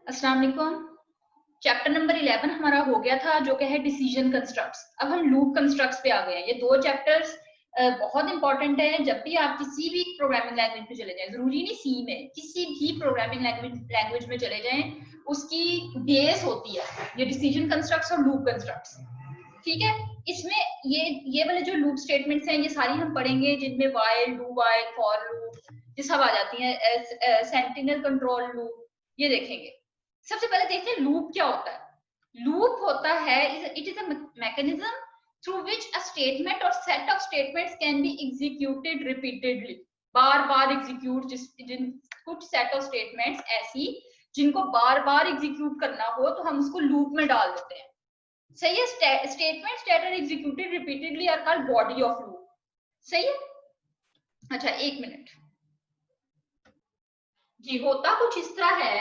अस्सलाम वालेकुम। Chapter number 11 हमारा हो गया था, जो कि है डिसीजन कंस्ट्रक्ट्स। अब हम लूप कंस्ट्रक्ट्स पे आ गए हैं। ये दो चैप्टर्स बहुत इंपॉर्टेंट है। जब भी आप किसी भी प्रोग्रामिंग लैंग्वेज में चले जाएं, जरूरी नहीं सी में, किसी भी प्रोग्रामिंग लैंग्वेज में चले जाएं, उसकी बेस होती है ये डिसीजन कंस्ट्रक्ट्स और लूप कंस्ट्रक्ट्स। ठीक है, इसमें ये वाले जो लूप स्टेटमेंट्स हैं, ये सारी हम पढ़ेंगे, जिनमें while, do while, for loop ये सब आ जाती हैं। सेंटिनल कंट्रोल लूप ये देखेंगे। सबसे पहले देखते हैं लूप क्या होता है। लूप होता है, it is a mechanism through which a statement or set of statements can be executed repeatedly. बार बार एग्जीक्यूट, कुछ सेट ऑफ स्टेटमेंट्स ऐसी जिनको बार बार एग्जीक्यूट करना हो तो हम उसको लूप में डाल देते हैं। सही है। Statements that are executed repeatedly are called body of loop. सही है। अच्छा, एक मिनट जी। होता कुछ इस तरह है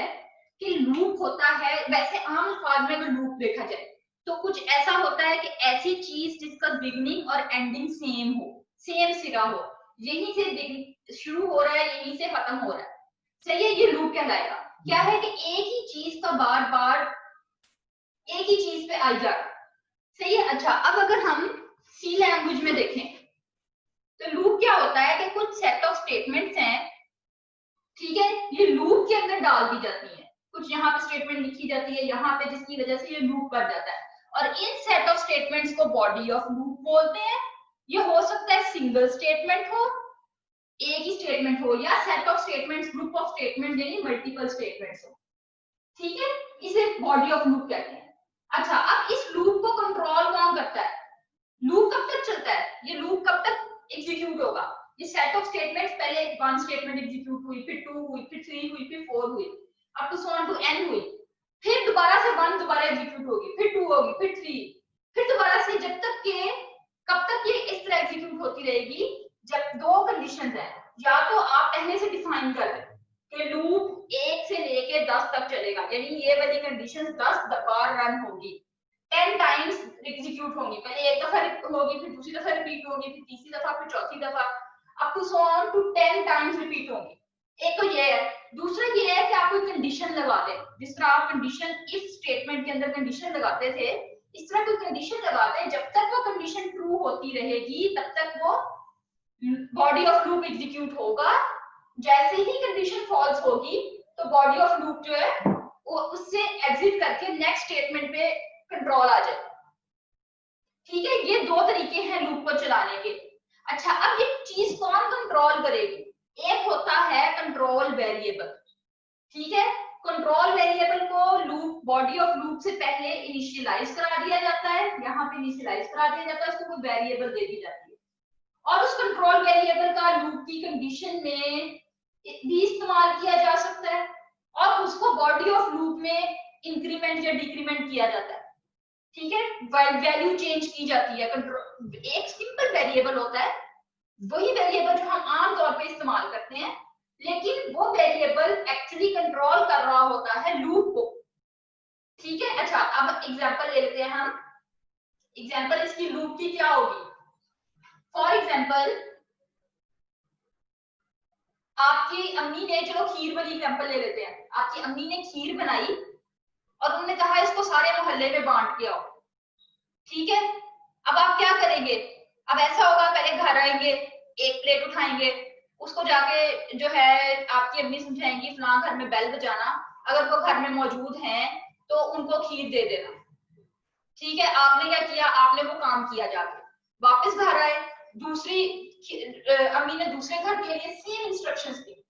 कि लूप होता है, वैसे आम अल्फाज में अगर लूप देखा जाए तो कुछ ऐसा होता है कि ऐसी चीज जिसका बिगनिंग और एंडिंग सेम हो, सेम सिरा हो, यहीं से शुरू हो रहा है, यहीं से खत्म हो रहा है। सही है, ये लूप कहलाएगा। क्या है कि एक ही चीज का बार बार एक ही चीज पे आई जा रहा है। सही है। अच्छा, अब अगर हम सी लैंग्वेज में देखें तो लूप क्या होता है कि कुछ सेट ऑफ स्टेटमेंट्स हैं, ठीक है, ये लूप के अंदर डाल दी जाती है। कुछ यहाँ पे स्टेटमेंट लिखी जाती है यहाँ पे, जिसकी वजह से ये लूप बन जाता है। और इन सेट ऑफ स्टेटमेंट्स को बॉडी ऑफ लूप बोलते हैं। ये हो सकता है सिंगल स्टेटमेंट हो, एक ही स्टेटमेंट हो, या set of statements, group of statement, यानी मल्टीपल स्टेटमेंट्स हो। ठीक है, इसे बॉडी ऑफ लूप कहते हैं। अच्छा, अब इस लूप को कंट्रोल कौन करता है? लूप कब तक चलता है? ये लूप कब तक एग्जीक्यूट होगा? ये सेट ऑफ स्टेटमेंट्स, पहले वन स्टेटमेंट एग्जीक्यूट हुई, फिर टू हुई, फिर थ्री हुई, फिर फोर हुई, up to so on to n हुई। फिर दोबारा से वन दोबारा एग्जीक्यूट होगी, फिर टू होगी, फिर थ्री, फिर दोबारा से, जब तक के कब तक ये इस तरह एग्जीक्यूट होती रहेगी? जब दो कंडीशंस हैं, या तो आप पहले से डिफाइन कर दें कि लूप 1 से लेके 10 तक चलेगा, यानी ये वाली कंडीशन 10 बार रन होगी, 10 टाइम्स एग्जीक्यूट होंगी। पहले एक दफा होगी, फिर दूसरी दफा रिपीट होगी, फिर तीसरी दफा, फिर चौथी दफा, up to so on to 10 times repeat होंगी। एक तो ये है। दूसरा ये है कि आप कोई कंडीशन लगा दें, जिस तरह आप कंडीशन इस स्टेटमेंट के अंदर कंडीशन लगाते थे, इस तरह कोई कंडीशन लगा दें, जब तक वो कंडीशन ट्रू होती रहेगी तब तक वो बॉडी ऑफ लूप एग्जीक्यूट होगा। जैसे ही कंडीशन फॉल्स होगी तो बॉडी ऑफ लूप जो है वो उससे एग्जिट करके नेक्स्ट स्टेटमेंट पे कंट्रोल आ जाए। ठीक है, ये दो तरीके हैं लूप को चलाने के। अच्छा, अब ये चीज कौन कंट्रोल करेगी? एक होता है कंट्रोल वेरिएबल। ठीक है, कंट्रोल वेरिएबल को लूप, बॉडी ऑफ लूप से पहले इनिशियलाइज करा दिया जाता है, यहाँ पे इनिशियलाइज करा दिया जाता है, उसको कोई वेरिएबल दे दी जाती है, और उस कंट्रोल वेरिएबल का लूप की कंडीशन में भी इस्तेमाल किया जा सकता है, और उसको बॉडी ऑफ लूप में इंक्रीमेंट या डिक्रीमेंट किया जाता है। ठीक है, वैल्यू चेंज की जाती है। कंट्रोल एक सिंपल वेरिएबल होता है, वही वेरिएबल जो हम आम तौर पे इस्तेमाल करते हैं, लेकिन वो वेरिएबल एक्चुअली कंट्रोल कर रहा होता है लूप को। ठीक है। अच्छा, अब एग्जांपल ले लेते हैं हम। एग्जांपल इसकी लूप की क्या होगी? फॉर एग्जांपल, आपकी अम्मी ने, चलो खीर वाली एग्जांपल ले लेते हैं, आपकी अम्मी ने खीर बनाई और उन्होंने कहा इसको सारे मोहल्ले में बांट के आओ। ठीक है, अब आप क्या करेंगे? अब ऐसा होगा, पहले घर आएंगे, एक प्लेट उठाएंगे, उसको जाके जो है आपकी अम्मी समझाएंगी फलां घर में बेल बजाना, अगर वो घर में मौजूद हैं तो उनको खीर दे देना। ठीक है, आपने क्या किया? आपने वो काम किया, जाके वापस घर आए, दूसरी अम्मी ने दूसरे घर के लिए सेम इंस्ट्रक्शंस दी।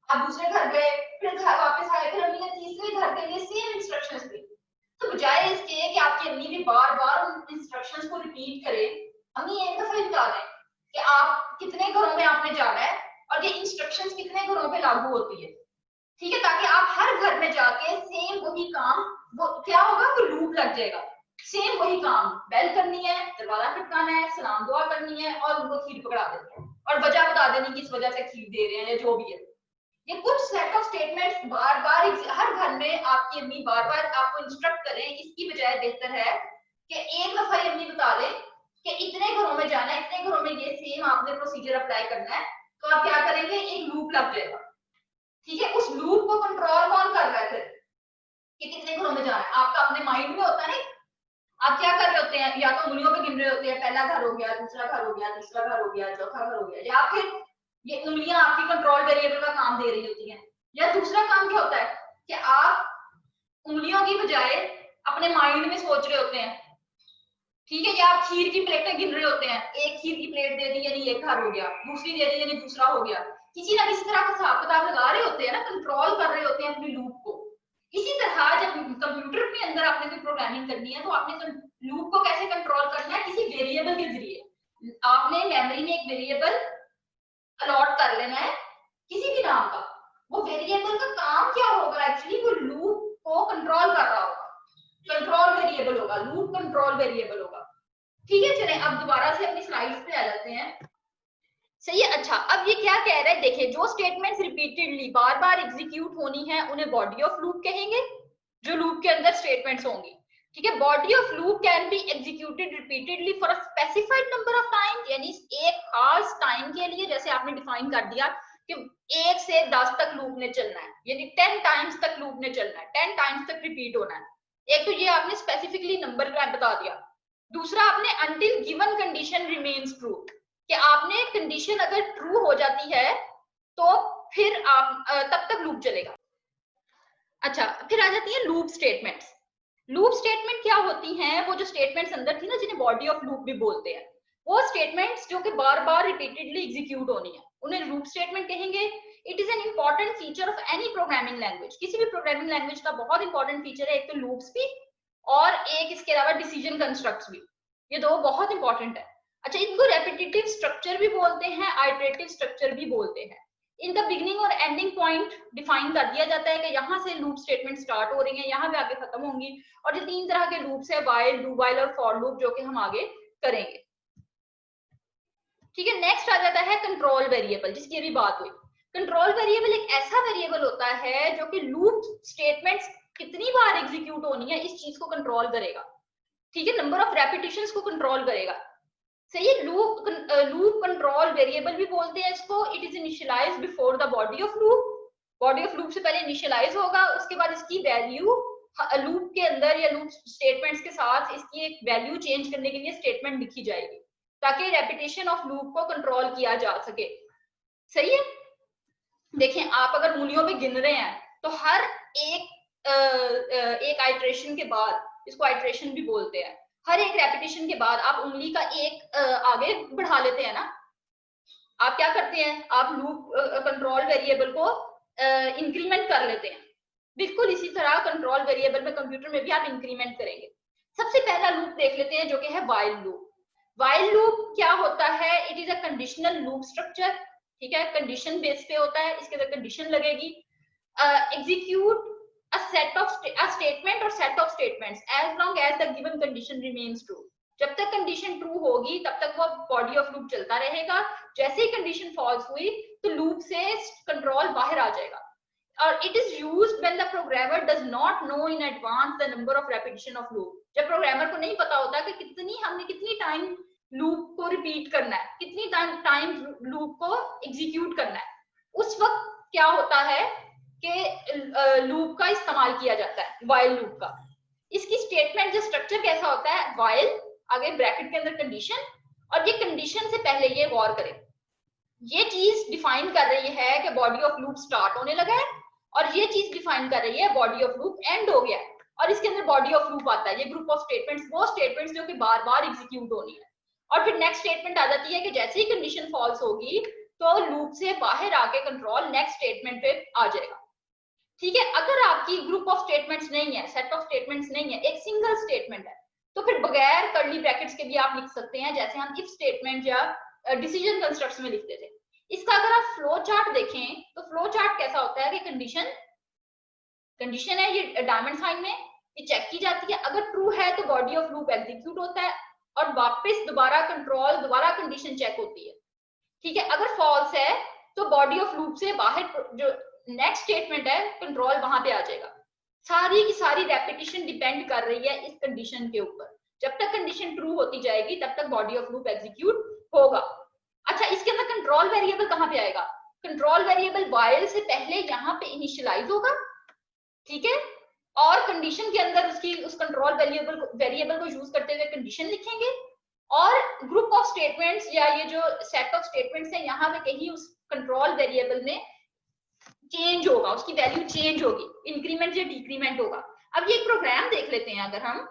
आप दूसरे घर गए, फिर घर वापस आए, फिर अम्मी ने तीसरे घर के लिए सेम इंस्ट्रक्शंस दी। तो बजाय इसके कि आपकी अम्मी भी बार बार उन इंस्ट्रक्शंस को रिपीट करे, अम्मी एक दफा ही बता दें कि आप कितने घरों में आपने जाना है और ये इंस्ट्रक्शंस कितने घरों पे लागू होती है। ठीक है, ताकि आप हर घर में जाके सेम वही काम, वो क्या होगा, वो लूप लग जाएगा। सेम वही काम, बेल करनी है, दरवाजा खटकाना है, सलाम दुआ करनी है, और उनको खीर पकड़ा देनी है, और वजह बता देनी किस वजह से खीर दे रहे हैं या जो भी है। ये कुछ सेट ऑफ स्टेटमेंट्स बार बार हर घर में आपकी अम्मी बार बार आपको इंस्ट्रक्ट करें, इसकी बजाय बेहतर है कि एक दफा ही अम्मी बता दें कि इतने घरों में जाना है, इतने घरों में ये सेम आपने प्रोसीजर अप्लाई करना है, तो आप क्या करेंगे, एक लूप लग जाएगा। ठीक है, उस लूप को कंट्रोल कौन कर रहा है फिर? जाना है, आपका अपने माइंड में होता है ना, आप क्या कर रहे होते हैं, या तो उंगलियों पे गिन रहे होते हैं, पहला घर हो गया, दूसरा घर हो गया, तीसरा घर हो गया, चौथा घर हो गया, या फिर ये उंगलियां आपकी कंट्रोल वेरिएबल का काम दे रही होती हैं। या दूसरा काम क्या होता है कि आप उंगलियों की बजाय अपने माइंड में सोच रहे होते हैं, ठीक है, या आप खीर की प्लेटें गिन रहे होते हैं, एक खीर की प्लेट दे दी यानी एक घर हो गया, दूसरी दे दी यानी दूसरा हो गया, किसी ना किसी तरह का हिसाब किताब लगा रहे होते हैं ना, कंट्रोल कर रहे होते हैं अपनी लूप को। इसी तरह जब कंप्यूटर के अंदर आपने कोई प्रोग्रामिंग करनी है तो आपने लूप को कैसे कंट्रोल करना है, किसी वेरिएबल के जरिए। आपने मेमोरी में एक वेरिएबल अलॉट कर लेना है किसी भी नाम का, वो वेरिएबल का काम क्या होगा, एक्चुअली वो लूप को कंट्रोल कर रहा होगा, कंट्रोल वेरिएबल होगा, लूप कंट्रोल वेरिएबल होगा। ठीक है, चलें अब दोबारा से अपनी स्लाइड्स पे आ जाते हैं। सही है, अच्छा अब ये क्या कह रहा है, देखिए जो स्टेटमेंट्स रिपीटेडली बार बार एग्जीक्यूट होनी है उन्हें बॉडी ऑफ लूप कहेंगे, जो लूप के अंदर स्टेटमेंट्स होंगी। ठीक है, body of loop can be executed repeatedly for a specified number of time, यानी एक खास टाइम के लिए, जैसे आपने डिफाइन कर दिया कि 1 से 10 तक लूप ने चलना है, यानी 10 टाइम्स तक लूप ने चलना है, 10 टाइम्स तक रिपीट होना है। एक तो ये आपने स्पेसिफिकली नंबर का बता दिया। दूसरा आपने until given condition remains true, कि आपने कंडीशन अगर ट्रू हो जाती है तो फिर आप तब तक लूप चलेगा। अच्छा, फिर आ जाती है लूप स्टेटमेंट्स। लूप स्टेटमेंट क्या होती हैं, वो जो स्टेटमेंट्स अंदर थी ना जिन्हें बॉडी ऑफ लूप भी बोलते हैं, वो स्टेटमेंट्स जो कि बार बार रिपीटेडली एग्जीक्यूट होनी है उन्हें लूप स्टेटमेंट कहेंगे। It is an important feature of any programming language, किसी भी प्रोग्रामिंग लैंग्वेज का बहुत इंपॉर्टेंट फीचर है, एक तो लूप्स भी और एक इसके अलावा डिसीजन कंस्ट्रक्ट्स भी, ये दो बहुत इंपॉर्टेंट है। अच्छा, इनको रेपिटेटिव स्ट्रक्चर भी बोलते हैं, आइटरेटिव स्ट्रक्चर भी बोलते हैं। इनका बिगिनिंग और एंडिंग पॉइंट डिफाइन कर दिया जाता है कि यहाँ से लूप स्टेटमेंट स्टार्ट हो रही है, यहाँ पे आगे खत्म होंगी, और ये 3 तरह के लूप्स है, व्हाइल, डू व्हाइल और फॉर लूप, जो कि हम आगे करेंगे। ठीक है, नेक्स्ट आ जाता है कंट्रोल वेरिएबल, जिसकी अभी बात हुई। कंट्रोल वेरिएबल एक ऐसा वेरिएबल होता है जो कि लूप स्टेटमेंट्स कितनी बार एग्जीक्यूट होनी है इस चीज को कंट्रोल करेगा। ठीक है, नंबर ऑफ रेपिटेशंस को कंट्रोल करेगा। सही है, लूप कंट्रोल वेरिएबल भी बोलते हैं इसको। It is initialised before the body of loop, body of loop से पहले इनिशियलाइज होगा, उसके बाद इसकी वैल्यू लूप के अंदर या लूप स्टेटमेंट्स के साथ इसकी एक वैल्यू चेंज करने के लिए स्टेटमेंट लिखी जाएगी ताकि रेपिटेशन ऑफ लूप को कंट्रोल किया जा सके। सही है, देखें आप अगर मूलियों में गिन रहे हैं तो हर एक आइट्रेशन के बाद, इसको आइट्रेशन भी बोलते हैं, हर एक रेपिटेशन के बाद आप उंगली का एक आगे बढ़ा लेते हैं ना। आप क्या करते हैं, आप लूप कंट्रोल वेरिएबल को इंक्रीमेंट कर लेते हैं। बिल्कुल इसी तरह कंट्रोल वेरिएबल में कंप्यूटर में भी आप इंक्रीमेंट करेंगे। सबसे पहला लूप देख लेते हैं जो कि है व्हाइल लूप। व्हाइल लूप क्या होता है, it is a conditional loop structure. ठीक है, कंडीशन बेस पे होता है, इसके अंदर कंडीशन लगेगी। Execute a set of a statement or set of statements as long as the given condition remains true, जब तक कंडीशन ट्रू होगी तब तक वो बॉडी ऑफ लूप चलता रहेगा। जैसे ही कंडीशन फॉल्स हुई तो लूप से कंट्रोल बाहर आ जाएगा। और it is used when the programmer does not know in advance the number of repetition of loop, जब प्रोग्रामर को नहीं पता होता कि हमने कितनी टाइम लूप को रिपीट करना है, कितनी टाइम लूप को एग्जीक्यूट करना है, उस वक्त क्या होता है कि लूप का इस्तेमाल किया जाता है, व्हाइल लूप का। इसकी स्टेटमेंट जो स्ट्रक्चर कैसा होता है, व्हाइल आगे ब्रैकेट के अंदर कंडीशन, और ये कंडीशन से पहले ये गौर करें, ये चीज डिफाइन कर रही है कि बॉडी ऑफ लूप स्टार्ट होने लगा है, और ये चीज डिफाइन कर रही है बॉडी ऑफ लूप एंड हो गया है, और इसके अंदर बॉडी ऑफ लूप आता है। ये ग्रुप ऑफ स्टेटमेंट्स, वो स्टेटमेंट्स जो कि बार बार एग्जीक्यूट होनी है। और फिर नेक्स्ट स्टेटमेंट आ जाती है कि जैसे ही कंडीशन फॉल्स होगी तो लूप से बाहर आके कंट्रोल नेक्स्ट स्टेटमेंट पे आ जाएगा। ठीक है, अगर आपकी ग्रुप ऑफ स्टेटमेंट्स नहीं है, सेट ऑफ स्टेटमेंट्स नहीं है, एक सिंगल स्टेटमेंट है, तो फिर बगैर कर्ली ब्रैकेट्स के भी आप लिख सकते हैं, जैसे हम इफ स्टेटमेंट या डिसीजन कंस्ट्रक्ट्स में लिखते थे। इसका अगर आप फ्लो चार्ट देखें तो फ्लो चार्ट कैसा होता है कि कंडीशन है ये डायमंड साइन में, ये चेक की जाती है, अगर ट्रू है तो बॉडी ऑफ लूप एग्जीक्यूट होता है और वापस दोबारा कंडीशन चेक होती है। ठीक है, अगर फॉल्स है तो बॉडी ऑफ लूप से बाहर जो नेक्स्ट स्टेटमेंट है कंट्रोल वहां पे आ जाएगा। सारी की सारी रेपिटेशन डिपेंड कर रही है इस कंडीशन के ऊपर। जब तक कंडीशन ट्रू होती जाएगी तब तक बॉडी ऑफ लूप एग्जीक्यूट होगा। अच्छा, इसके अंदर कंट्रोल वेरिएबल कहां पे आएगा, कंट्रोल वेरिएबल व्हाइल से पहले यहाँ पे इनिशियलाइज होगा। ठीक है, और कंडीशन के अंदर उसकी उस कंट्रोल वेरिएबल को यूज करते हुए कंडीशन लिखेंगे, और ग्रुप ऑफ स्टेटमेंट्स या ये जो सेट ऑफ स्टेटमेंट्स है यहाँ पे कहीं उस कंट्रोल वेरिएबल में चेंज होगा, उसकी वैल्यू चेंज होगी, इंक्रीमेंट या डिक्रीमेंट होगा। अब ये एक प्रोग्राम देख लेते हैं। अगर हम,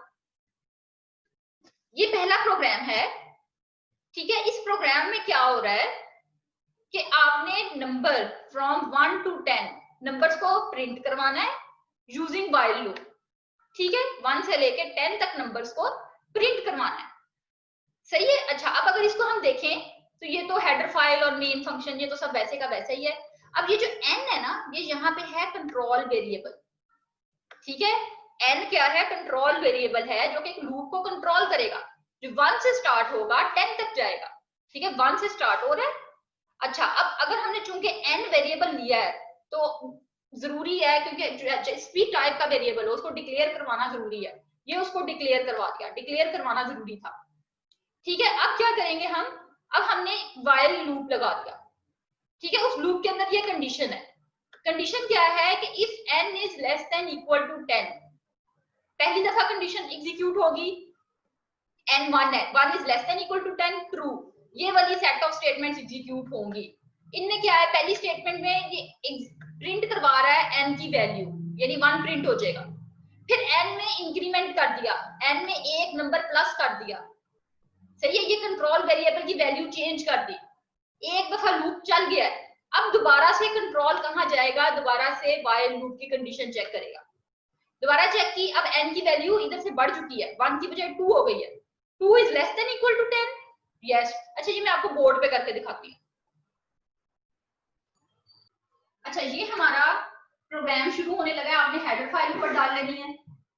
ये पहला प्रोग्राम है, ठीक है। इस प्रोग्राम में क्या हो रहा है कि आपने नंबर फ्रॉम 1 to 10 नंबर्स को प्रिंट करवाना है यूजिंग व्हाइल लूप, ठीक है। 1 से लेके 10 तक नंबर्स को प्रिंट करवाना है, सही है। अच्छा, अब अगर इसको हम देखें तो ये तो हेडर फाइल और मेन फंक्शन ये तो सब वैसे का वैसा ही है। अब ये जो n है ना, ये यहाँ पे है कंट्रोल वेरिएबल, ठीक है। n क्या है? कंट्रोल वेरिएबल है जो कि एक लूप को कंट्रोल करेगा, जो 1 से स्टार्ट होगा 10 तक जाएगा, ठीक है। 1 से स्टार्ट हो रहा है। अच्छा, अब अगर हमने चूंकि n वेरिएबल लिया है तो जरूरी है, क्योंकि इस भी टाइप का वेरिएबल हो उसको डिक्लेयर करवाना जरूरी है। ये उसको डिक्लेयर करवा दिया, डिक्लेयर करवाना जरूरी था, ठीक है। अब क्या करेंगे हम? अब हमने व्हाइल लूप लगा दिया, ठीक है। उस लूप के अंदर ये कंडीशन है। कंडीशन क्या है कि if n is less than equal to 10, पहली दफा कंडीशन एग्जीक्यूट होगी, n 1 है, 1 is less than equal to 10, true. ये वाली सेट ऑफ स्टेटमेंट्स एग्जीक्यूट होंगी। इनमें क्या है? पहली स्टेटमेंट में ये प्रिंट करवा रहा है n की वैल्यू, यानी 1 प्रिंट हो जाएगा। फिर n में इंक्रीमेंट कर दिया, n में एक नंबर प्लस कर दिया, सही है। ये कंट्रोल वेरिएबल की वैल्यू चेंज कर दी, एक दफा लूप चल गया है। अब दोबारा से कंट्रोल कहाँ जाएगा? दोबारा से व्हाइल लूप की कंडीशन चेक करेगा। दोबारा चेक की, अब n की वैल्यू इधर से बढ़ चुकी है, 1 की बजाय 2 हो गई है, 2 is less than equal to 10, yes. अच्छा, ये मैं आपको बोर्ड पे करके दिखाती हूँ। अच्छा, ये हमारा प्रोग्राम शुरू होने लगा है। आपने हेडर फाइल ऊपर डाल लेनी है,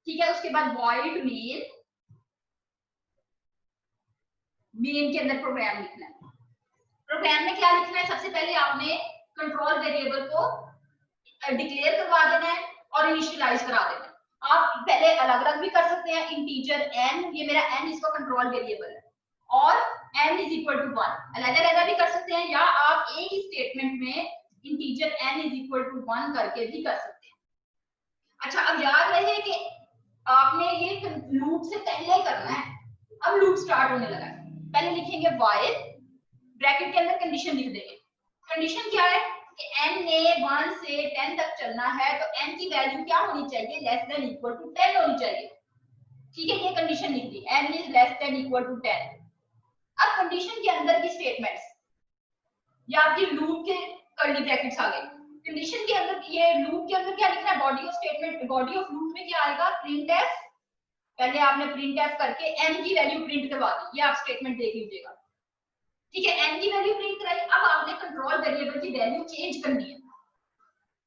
ठीक है। उसके बाद वॉइड मेन के अंदर प्रोग्राम लिखना है। प्रोग्राम में क्या लिखना है? सबसे पहले आपने कंट्रोल वेरिएबल को डिक्लेयर करवा देना है और इनिशियलाइज करा देना है। आप पहले अलग अलग भी कर सकते हैं, इंटीजर n, ये मेरा n इसका कंट्रोल वेरिएबल है, और n इज इक्वल टू 1 अलग अलग भी कर सकते हैं, या आप एक ही स्टेटमेंट में integer n is equal to 1 करके भी कर सकते हैं। अच्छा, अब याद रहे कि आपने ये लूप से पहले करना है। अब लूप स्टार्ट होने लगा है, पहले लिखेंगे व्हाइल, ब्रैकेट के अंदर कंडीशन लिख देंगे। कंडीशन क्या है कि n ने 1 से 10 तक चलना है, तो n की वैल्यू क्या होनी चाहिए? लेस देन इक्वल टू 10 होनी चाहिए, ठीक है। ये कंडीशन लिख दी, n is less than equal to 10। अब कंडीशन के अंदर की स्टेटमेंट्स, या आपकी लूप के कर्ली ब्रैकेट्स आ गए। कंडीशन के अंदर, ये लूप के अंदर क्या लिखना है? Body of statement, body of loop में क्या आएगा? प्रिंटफ। पहले आपने प्रिंटफ करके n की वैल्यू प्रिंट करवा दी, ये आप स्टेटमेंट देख लीजिएगा, ठीक है। n की वैल्यू प्रिंट कराई। अब आपने कंट्रोल वेरिएबल की वैल्यू चेंज करनी है।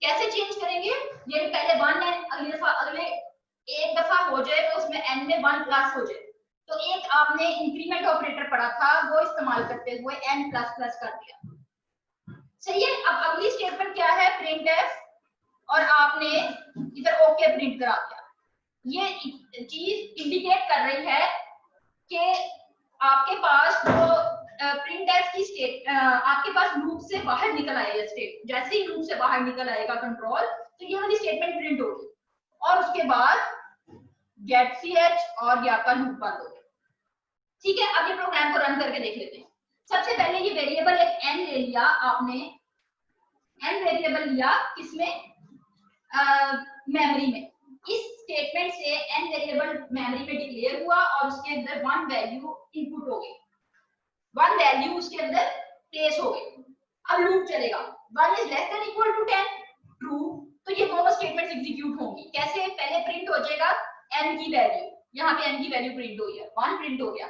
कैसे चेंज करेंगे? ये पहले 1 है, अगले एक दफा हो जाए तो उसमें n में 1 प्लस हो जाए, तो एक आपने इंक्रीमेंट ऑपरेटर पढ़ा था, वो इस्तेमाल करते हुए n प्लस प्लस कर दिया, सही है। अब अगली स्टेटमेंट क्या है? प्रिंटफ, और आपने इधर ओके प्रिंट करा दिया। ये चीज इंडिकेट कर रही है कि आपके पास जो प्रिंटफ की स्टेट, आपके पास लूप से बाहर निकल आएगा स्टेट। जैसे ही लूप से बाहर निकल आएगा कंट्रोल, तो ये वाली स्टेटमेंट प्रिंट होगी, और उसके बाद गेट ch और ये आपका लूप बंद हो गया, ठीक है। अब ये प्रोग्राम को रन करके देख लेते हैं। सबसे पहले ये वेरिएबल एक n ले लिया आपने, n वेरिएबल लिया किसमें? मेमोरी में। इस स्टेटमेंट से n वेरिएबल मेमोरी में डिक्लेयर हुआ और उसके अंदर 1 वैल्यू इनपुट हो गई, 1 वैल्यू उसके अंदर प्लेस हो गई। अब लूप चलेगा, 1 is less than equal to 10, true. तो ये दोनों स्टेटमेंट्स एग्जीक्यूट होंगी। कैसे? पहले प्रिंट हो जाएगा n की वैल्यू, यहाँ पे n की वैल्यू प्रिंट हुई है, 1 प्रिंट हो गया।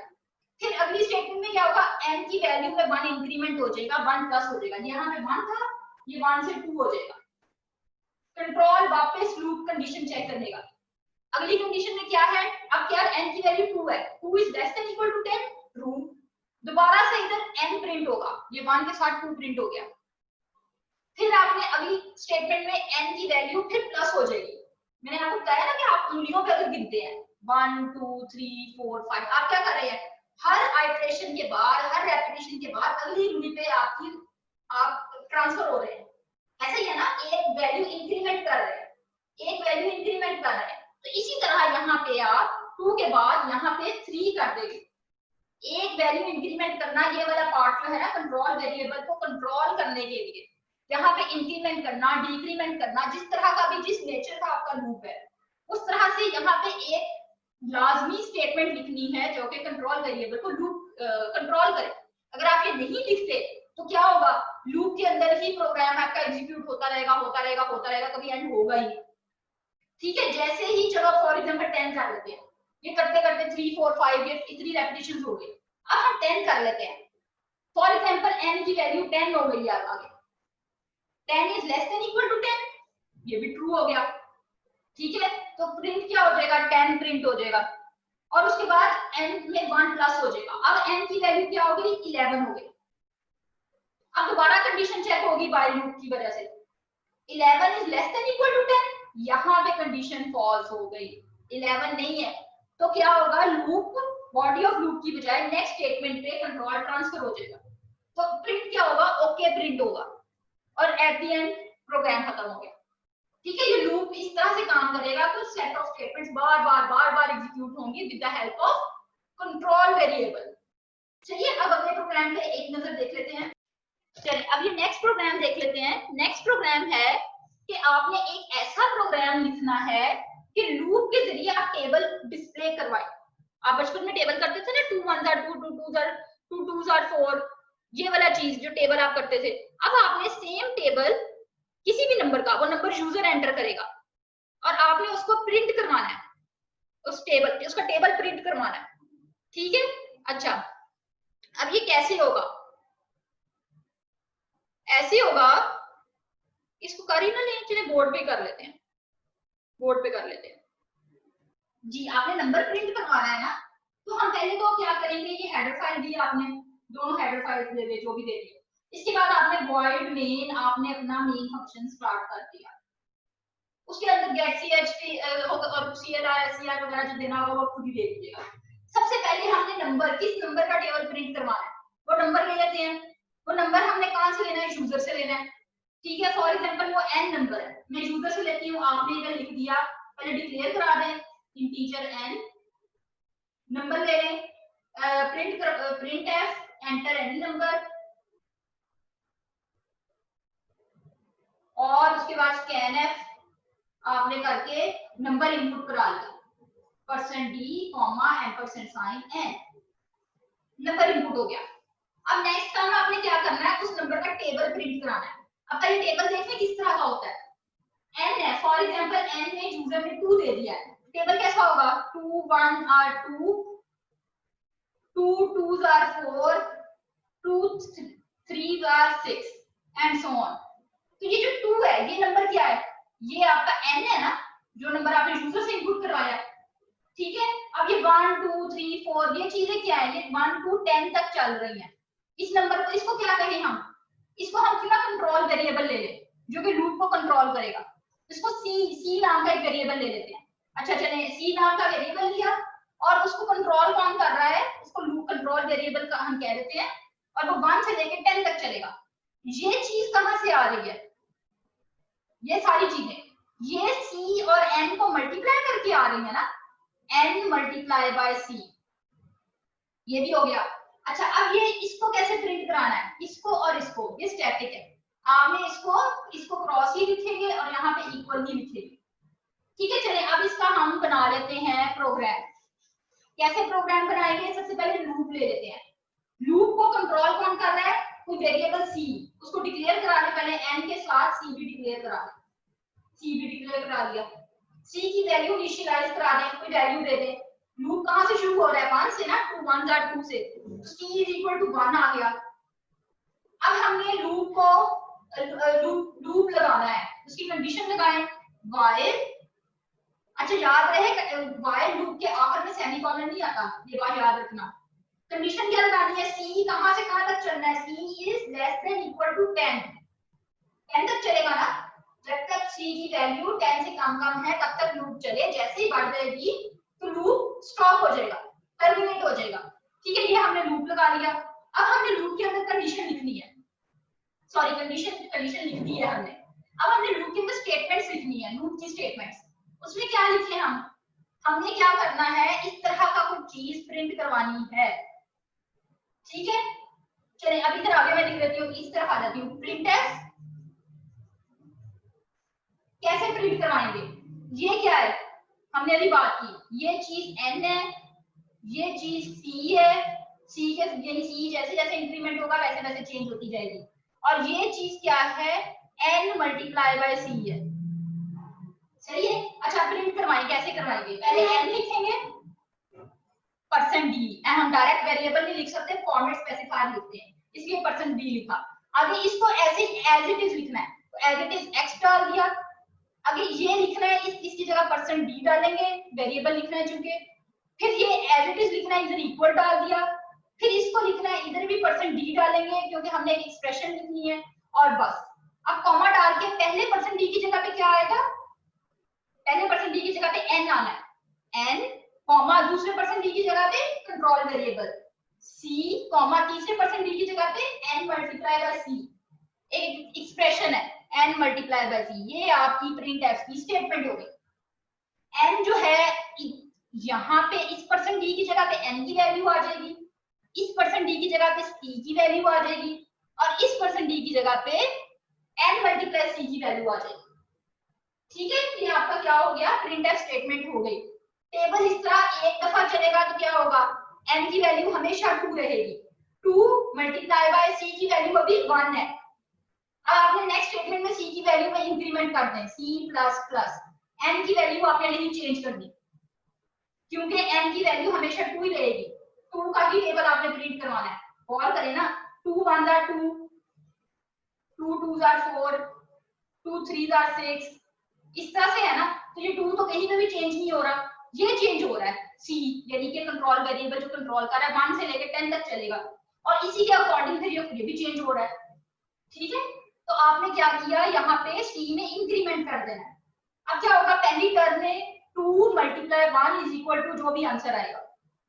फिर अगली स्टेटमेंट में क्या होगा? n की वैल्यू में 1 इंक्रीमेंट हो जाएगा, 1 प्लस हो जाएगा, यहाँ पे 1 था, ये 1 से 2 हो जाएगा। कंट्रोल वापस लूप कंडीशन चेक करने का। अगली कंडीशन में क्या है? अब क्या n की वैल्यू 2 है, 2 is less than equal to 10, true. दोबारा से इधर n प्रिंट होगा, ये 1 के साथ 2 प्रिंट हो गया। फिर आपने अगली स्टेटमेंट में n की वैल्यू फिर प्लस हो जाएगी। मैंने आपको बताया ना कि आप उंगलियों पे अगर गिनते हैं 1 2 3 4 5, आप क्या कर रहे हैं? हर आइटरेशन के बाद, हर रेपिटेशन के बाद अगली उंगली पे आप ट्रांसफर हो रहे हैं। ऐसा ही है ना, एक वैल्यू इंक्रीमेंट कर रहे हैं, एक वैल्यू इंक्रीमेंट कर रहे हैं, तो इसी तरह यहाँ पे आप 2 के बाद यहाँ पे 3 कर देंगे। एक वैल्यू इंक्रीमेंट करना, ये वाला पार्ट जो है ना कंट्रोल वेरिएबल को कंट्रोल करने के लिए, यहाँ पे इंक्रीमेंट करना, डिक्रीमेंट करना, जिस तरह का भी, जिस नेचर का आपका लूप है उस तरह से यहाँ पे एक लाजमी स्टेटमेंट लिखनी है जो कि कंट्रोल वेरिएबल को लूप कंट्रोल करे। अगर आप ये नहीं लिखते तो क्या होगा, लूप के अंदर ही प्रोग्राम आपका एग्जीक्यूट होता रहेगा, होता रहेगा, होता रहेगा, कभी एंड होगा ही। ठीक है, जैसे ही चलो फॉर एग्जांपल 10 कर लेते हैं, ये करते करते 3 4 5 ये इतनी रेपिटेशंस हो गई, अब हम 10 कर लेते हैं। फॉर एग्जांपल n की वैल्यू 10 हो गई है आगे, 10 is less than equal to 10, ये भी ट्रू हो गया। ठीक है, तो प्रिंट क्या हो जाएगा, 10 प्रिंट हो जाएगा और उसके बाद n में 1 प्लस हो जाएगा। अब n की वैल्यू क्या हो गई, 11 हो गई। अब दोबारा कंडीशन चेक होगी व्हाइल लूप की वजह से, 11 is less than equal to 10, यहाँ पे कंडीशन फॉल्स हो गई, 11 नहीं है। तो क्या होगा, लूप बॉडी ऑफ लूप की बजाय नेक्स्ट स्टेटमेंट पे कंट्रोल ट्रांसफर हो जाएगा। तो प्रिंट क्या होगा, ओके प्रिंट होगा और एट द एंड प्रोग्राम खत्म हो गया। ठीक है, ये लूप इस तरह से काम करेगा, तो सेट ऑफ स्टेटमेंट्स बार-बार एग्जीक्यूट होंगी with the help of control variable. चलिए अब अगले प्रोग्राम पे एक नजर देख लेते हैं। चलिए अब ये नेक्स्ट प्रोग्राम देख लेते हैं। नेक्स्ट प्रोग्राम है कि आपने एक ऐसा प्रोग्राम लिखना है कि लूप के जरिए आप टेबल डिस्प्ले करवाएं। आप बचपन में टेबल करते थे ना, 2 1 are 2 2 2 are 2 2 are 4, ये वाला चीज जो टेबल आप करते थे, अब आपने सेम टेबल किसी भी नंबर का, वो नंबर यूजर एंटर करेगा और आपने उसको प्रिंट करवाना है, उस टेबल, उसका टेबल प्रिंट करवाना है। ठीक है, अच्छा अब ये कैसे होगा, ऐसे होगा, इसको कर ही ना लें, चलिए बोर्ड पे कर लेते हैं, बोर्ड पे कर लेते हैं जी। आपने नंबर प्रिंट करवाना है ना, तो हम पहले तो क्या करेंगे, ये हेडर फाइल दी आपने, दोनों हेडर फाइल दे दे जो भी दे दिए, इसके बाद आपने void main, आपने अपना मेन फंक्शन स्टार्ट कर दिया, उसके अंदर get ch और clr वगैरह जो देना होगा वो खुद ही दे दीजिएगा। सबसे पहले हमने नंबर, किस नंबर का टेबल प्रिंट करवाना है वो नंबर ले लेते हैं। वो नंबर हमने कहां से लेना है, यूजर से लेना है। ठीक है, फॉर एग्जांपल वो n नंबर है, मैं यूजर से लेती हूँ, आपने इधर लिख दिया, पहले डिक्लेयर करा दें इंटीजर n, नंबर ले लें, print F, enter any number, और उसके बाद scanf आपने करके नंबर इनपुट करा लिया, %d, ampersand n, number input हो गया। अब नेक्स्ट काम आपने क्या करना है, उस नंबर का टेबल प्रिंट कराना है। अब पहले टेबल देखिए किस तरह का होता है, n है, फॉर एग्जांपल n में यूजर ने 2 दे दिया है, टेबल कैसा होगा, 2 1 are 2, 2 2s are 4, 2 3s are 6 and so on। तो ये जो 2 है ये नंबर क्या है, ये आपका n है ना, जो नंबर आपने यूजर से इनपुट करवाया। ठीक है, अब ये 1 2 3 4 ये चीजें क्या है, ये 1 to 10 तक चल रही हैं। इस नंबर को, इसको क्या कहें हम, इसको हम क्यों ना कंट्रोल वेरिएबल ले लें जो कि लूप को कंट्रोल करेगा, इसको सी नाम का एक वेरिएबल ले लेते हैं। अच्छा चले, सी नाम का वेरिएबल लिया और उसको कंट्रोल कौन कर रहा है, उसको लूप कंट्रोल वेरिएबल का हम कह देते हैं, और वो 1 से लेकर 10 तक चलेगा। ये चीज कहां से आ रही है, ये सारी चीजें ये c और n को मल्टीप्लाई करके आ रही है ना, n मल्टीप्लाई बाय c, ये भी हो गया। अच्छा अब ये इसको कैसे प्रिंट कराना है, इसको और इसको, ये स्टैटिक है, आपने इसको क्रॉस ही लिखेंगे और यहाँ पे इक्वल ही लिखेंगे। ठीक है, चलें अब इसका हम बना लेते हैं प्रोग्राम। कैसे प्रोग्राम बनाएंगे, सबसे पहले लूप ले लेते हैं। लूप को कंट्रोल कौन कर रहा है, कोई वेरिएबल c, उसको डिक्लेयर करा ले, पहले n के साथ c भी डिक्लेयर करा ले, c भी डिक्लेयर करा लिया, c की वैल्यू इनिशियलाइज करा दें, कोई वैल्यू दे दें। लूप कहां से शुरू हो रहा है, 1 से ना, 2 1s are 2 से, c is equal to 1 आ गया। अब हमने लूप को लूप लगाना है, उसकी कंडीशन लगाएं while, अच्छा याद रहे while लूप के आखिर में सेमीकोलन नहीं आता, ये बात याद रखना। कंडीशन क्या लगानी है, c कहां से कहां तक चलना है, c is less than equal to 10, 10 तक चलेगा ना, जब तक c की वैल्यू 10 से कम है तब तक लूप चले, जैसे ही बढ़ जाएगी तो लूप स्टॉप हो जाएगा, टर्मिनेट हो जाएगा। ठीक है, ये हमने लूप लगा लिया। अब हमने लूप के अंदर कंडीशन लिखनी है, सॉरी कंडीशन लिखनी है हमने। अब हमने लूप के अंदर स्टेटमेंट्स लिखनी है, लूप की स्टेटमेंट्स। उसमें क्या लिखे हम, हमने क्या करना है, इस तरह का कोई चीज प्रिंट करवानी है, ठीक है। चलिए अब इधर आगे मैं लिख देती हूँ, इस तरफ आ जाती हूँ। प्रिंट एफ कैसे प्रिंट करवाएंगे, ये क्या है, हमने अभी बात की, ये चीज n है, ये चीज c है, c के यानी c जैसे जैसे इंक्रीमेंट होगा वैसे वैसे चेंज होती जाएगी, और ये चीज क्या है, n मल्टीप्लाई बाय c है, सही है। अच्छा प्रिंट करवाएंगे, कैसे करवाएंगे, पहले n लिखेंगे %d, हम डायरेक्ट वेरिएबल नहीं लिख सकते, फॉर्मेट स्पेसिफायर लिखते हैं, इसलिए %d लिखा। आगे इसको ऐसे एज इट इज लिखना है, तो एज इट इज x डाल दिया। आगे ये लिखना है, इसकी जगह %d डालेंगे, वेरिएबल लिखना है चूंकि। फिर ये एज इट इज लिखना है, इधर इक्वल डाल दिया। फिर इसको लिखना है, इधर भी %d डालेंगे क्योंकि हमने एक एक्सप्रेशन लिखनी है, और बस। अब कॉमा डाल के पहले %d की जगह पे क्या आएगा, पहले %d की जगह पे n आना है, n कॉमा दूसरे %d की जगह पे कंट्रोल वेरिएबल c कॉमा तीसरे %d की जगह पे n मल्टीप्लाई बाय c, एक एक्सप्रेशन है n मल्टीप्लाई बाय c। ये आपकी प्रिंट एफ की स्टेटमेंट हो गई। n जो है यहाँ पे इस %d की जगह पे n की वैल्यू आ जाएगी, इस %d की जगह पे c की वैल्यू आ जाएगी, और इस %d की जगह पे n मल्टीप्लाई c की वैल्यू आ जाएगी, ठीक है। ये आपका क्या हो गया, प्रिंट एफ स्टेटमेंट हो गई। टेबल इस तरह एक दफा चलेगा तो क्या होगा, n की वैल्यू हमेशा 2 रहेगी, 2 मल्टीप्लाई बाय c की वैल्यू अभी 1 है। अब आपने नेक्स्ट स्टेटमेंट में c की वैल्यू में इंक्रीमेंट कर दें, c प्लस प्लस n की वैल्यू आपने नहीं चेंज करनी, क्योंकि n की वैल्यू हमेशा 2 ही रहेगी, 2 का ही टेबल आपने प्रिंट करवाना है। और करें ना, 2 1 are 2, 2 2 are 4, 2 3 are 6, इस तरह से है ना। तो ये 2 तो कहीं पे भी चेंज नहीं हो रहा, ये चेंज हो रहा है c, यानी कि कंट्रोल वेरिएबल जो कंट्रोल कर रहा है 1 से लेकर 10 तक चलेगा, और इसी के अकॉर्डिंग फिर ये भी चेंज हो रहा है, ठीक है। तो आपने क्या किया, यहाँ पे c में इंक्रीमेंट कर देना है। अब क्या होगा, पहली टर्म में 2 मल्टीप्लाई 1 इज इक्वल टू जो भी आंसर आएगा,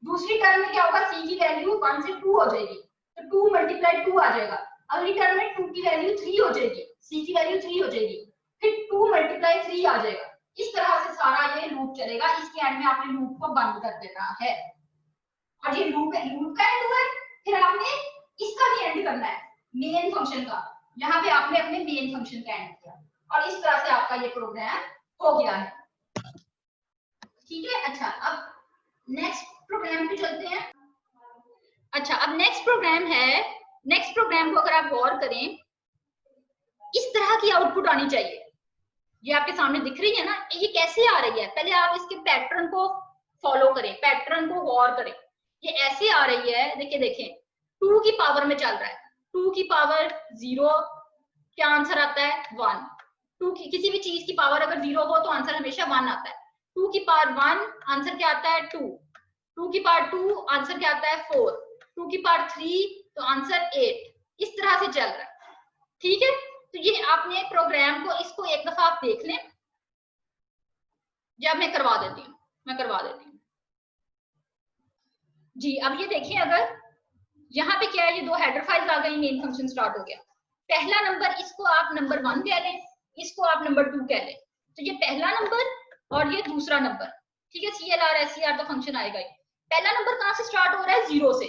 दूसरी टर्म में क्या होगा, c की वैल्यू 1 से 2 हो जाएगी, तो 2 मल्टीप्लाई 2 आ जाएगा। अगली टर्म में 2 की वैल्यू 3 हो जाएगी, c की वैल्यू 3 हो जाएगी, फिर 2 मल्टीप्लाई 3 आ जाएगा। इस तरह से सारा ये लूप चलेगा, इसके एंड में आपने लूप को बंद कर देना है, और ये लूप है, लूप का एंड हुआ है। फिर आपने इसका भी एंड करना है, मेन फंक्शन का, यहाँ पे आपने अपने मेन फंक्शन का एंड किया, और इस तरह से आपका ये प्रोग्राम हो गया है, ठीक है। अच्छा अब नेक्स्ट प्रोग्राम पे चलते हैं। अच्छा अब नेक्स्ट प्रोग्राम है, नेक्स्ट प्रोग्राम को अगर आप गौर करें, इस तरह की आउटपुट आनी चाहिए, ये आपके सामने दिख रही है ना, ये कैसे आ रही है, पहले आप इसके पैटर्न को फॉलो करें, पैटर्न को गौर करें। ये ऐसे आ रही है, देखिए देखें, 2 की पावर में चल रहा है, 2 की पावर 0, क्या आंसर आता है 1। 2 की किसी भी चीज की पावर अगर 0 हो तो आंसर हमेशा 1 आता है। 2 की पावर 1 आंसर क्या आता है 2, 2 की पावर 2 आंसर क्या आता है 4, 2 की पावर 3 तो आंसर 8, इस तरह से चल रहा है, ठीक है। तो ये आपने प्रोग्राम को, इसको एक दफा आप देख लें, जब मैं करवा देती हूँ, मैं करवा देती हूँ जी। अब ये देखिए, अगर यहाँ पे क्या है, ये 2 हेडर फाइल्स आ गई, मेन फंक्शन स्टार्ट हो गया। पहला नंबर, इसको आप नंबर 1 कह लें, इसको आप नंबर 2 कह लें, तो ये पहला नंबर और ये दूसरा नंबर, ठीक है। CLR SCR तो फंक्शन आएगा ही। पहला नंबर कहाँ से स्टार्ट हो रहा है, 0 से,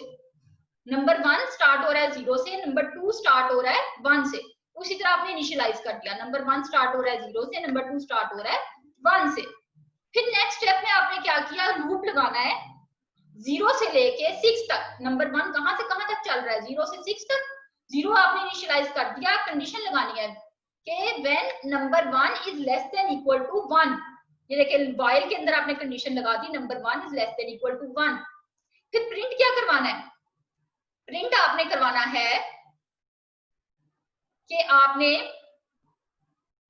नंबर 1 स्टार्ट हो रहा है 0 से, नंबर 2 स्टार्ट हो रहा है 1 से, उसी तरह आपने इनिशियलाइज कर दिया, नंबर 1 स्टार्ट हो रहा है 0 से, नंबर 2 स्टार्ट हो रहा है 1 से। फिर नेक्स्ट स्टेप में आपने क्या किया, लूप लगाना है 0 से लेके 6 तक। नंबर 1 कहां से कहां तक चल रहा है, 0 से 6 तक। 0 आपने इनिशियलाइज कर दिया, कंडीशन लगानी है कि when number 1 is less than equal to 1, ये देखिए व्हाइल के अंदर आपने कंडीशन लगा दी, number 1 is less than equal to 1। फिर प्रिंट क्या करवाना है, प्रिंट आपने करवाना है कि आपने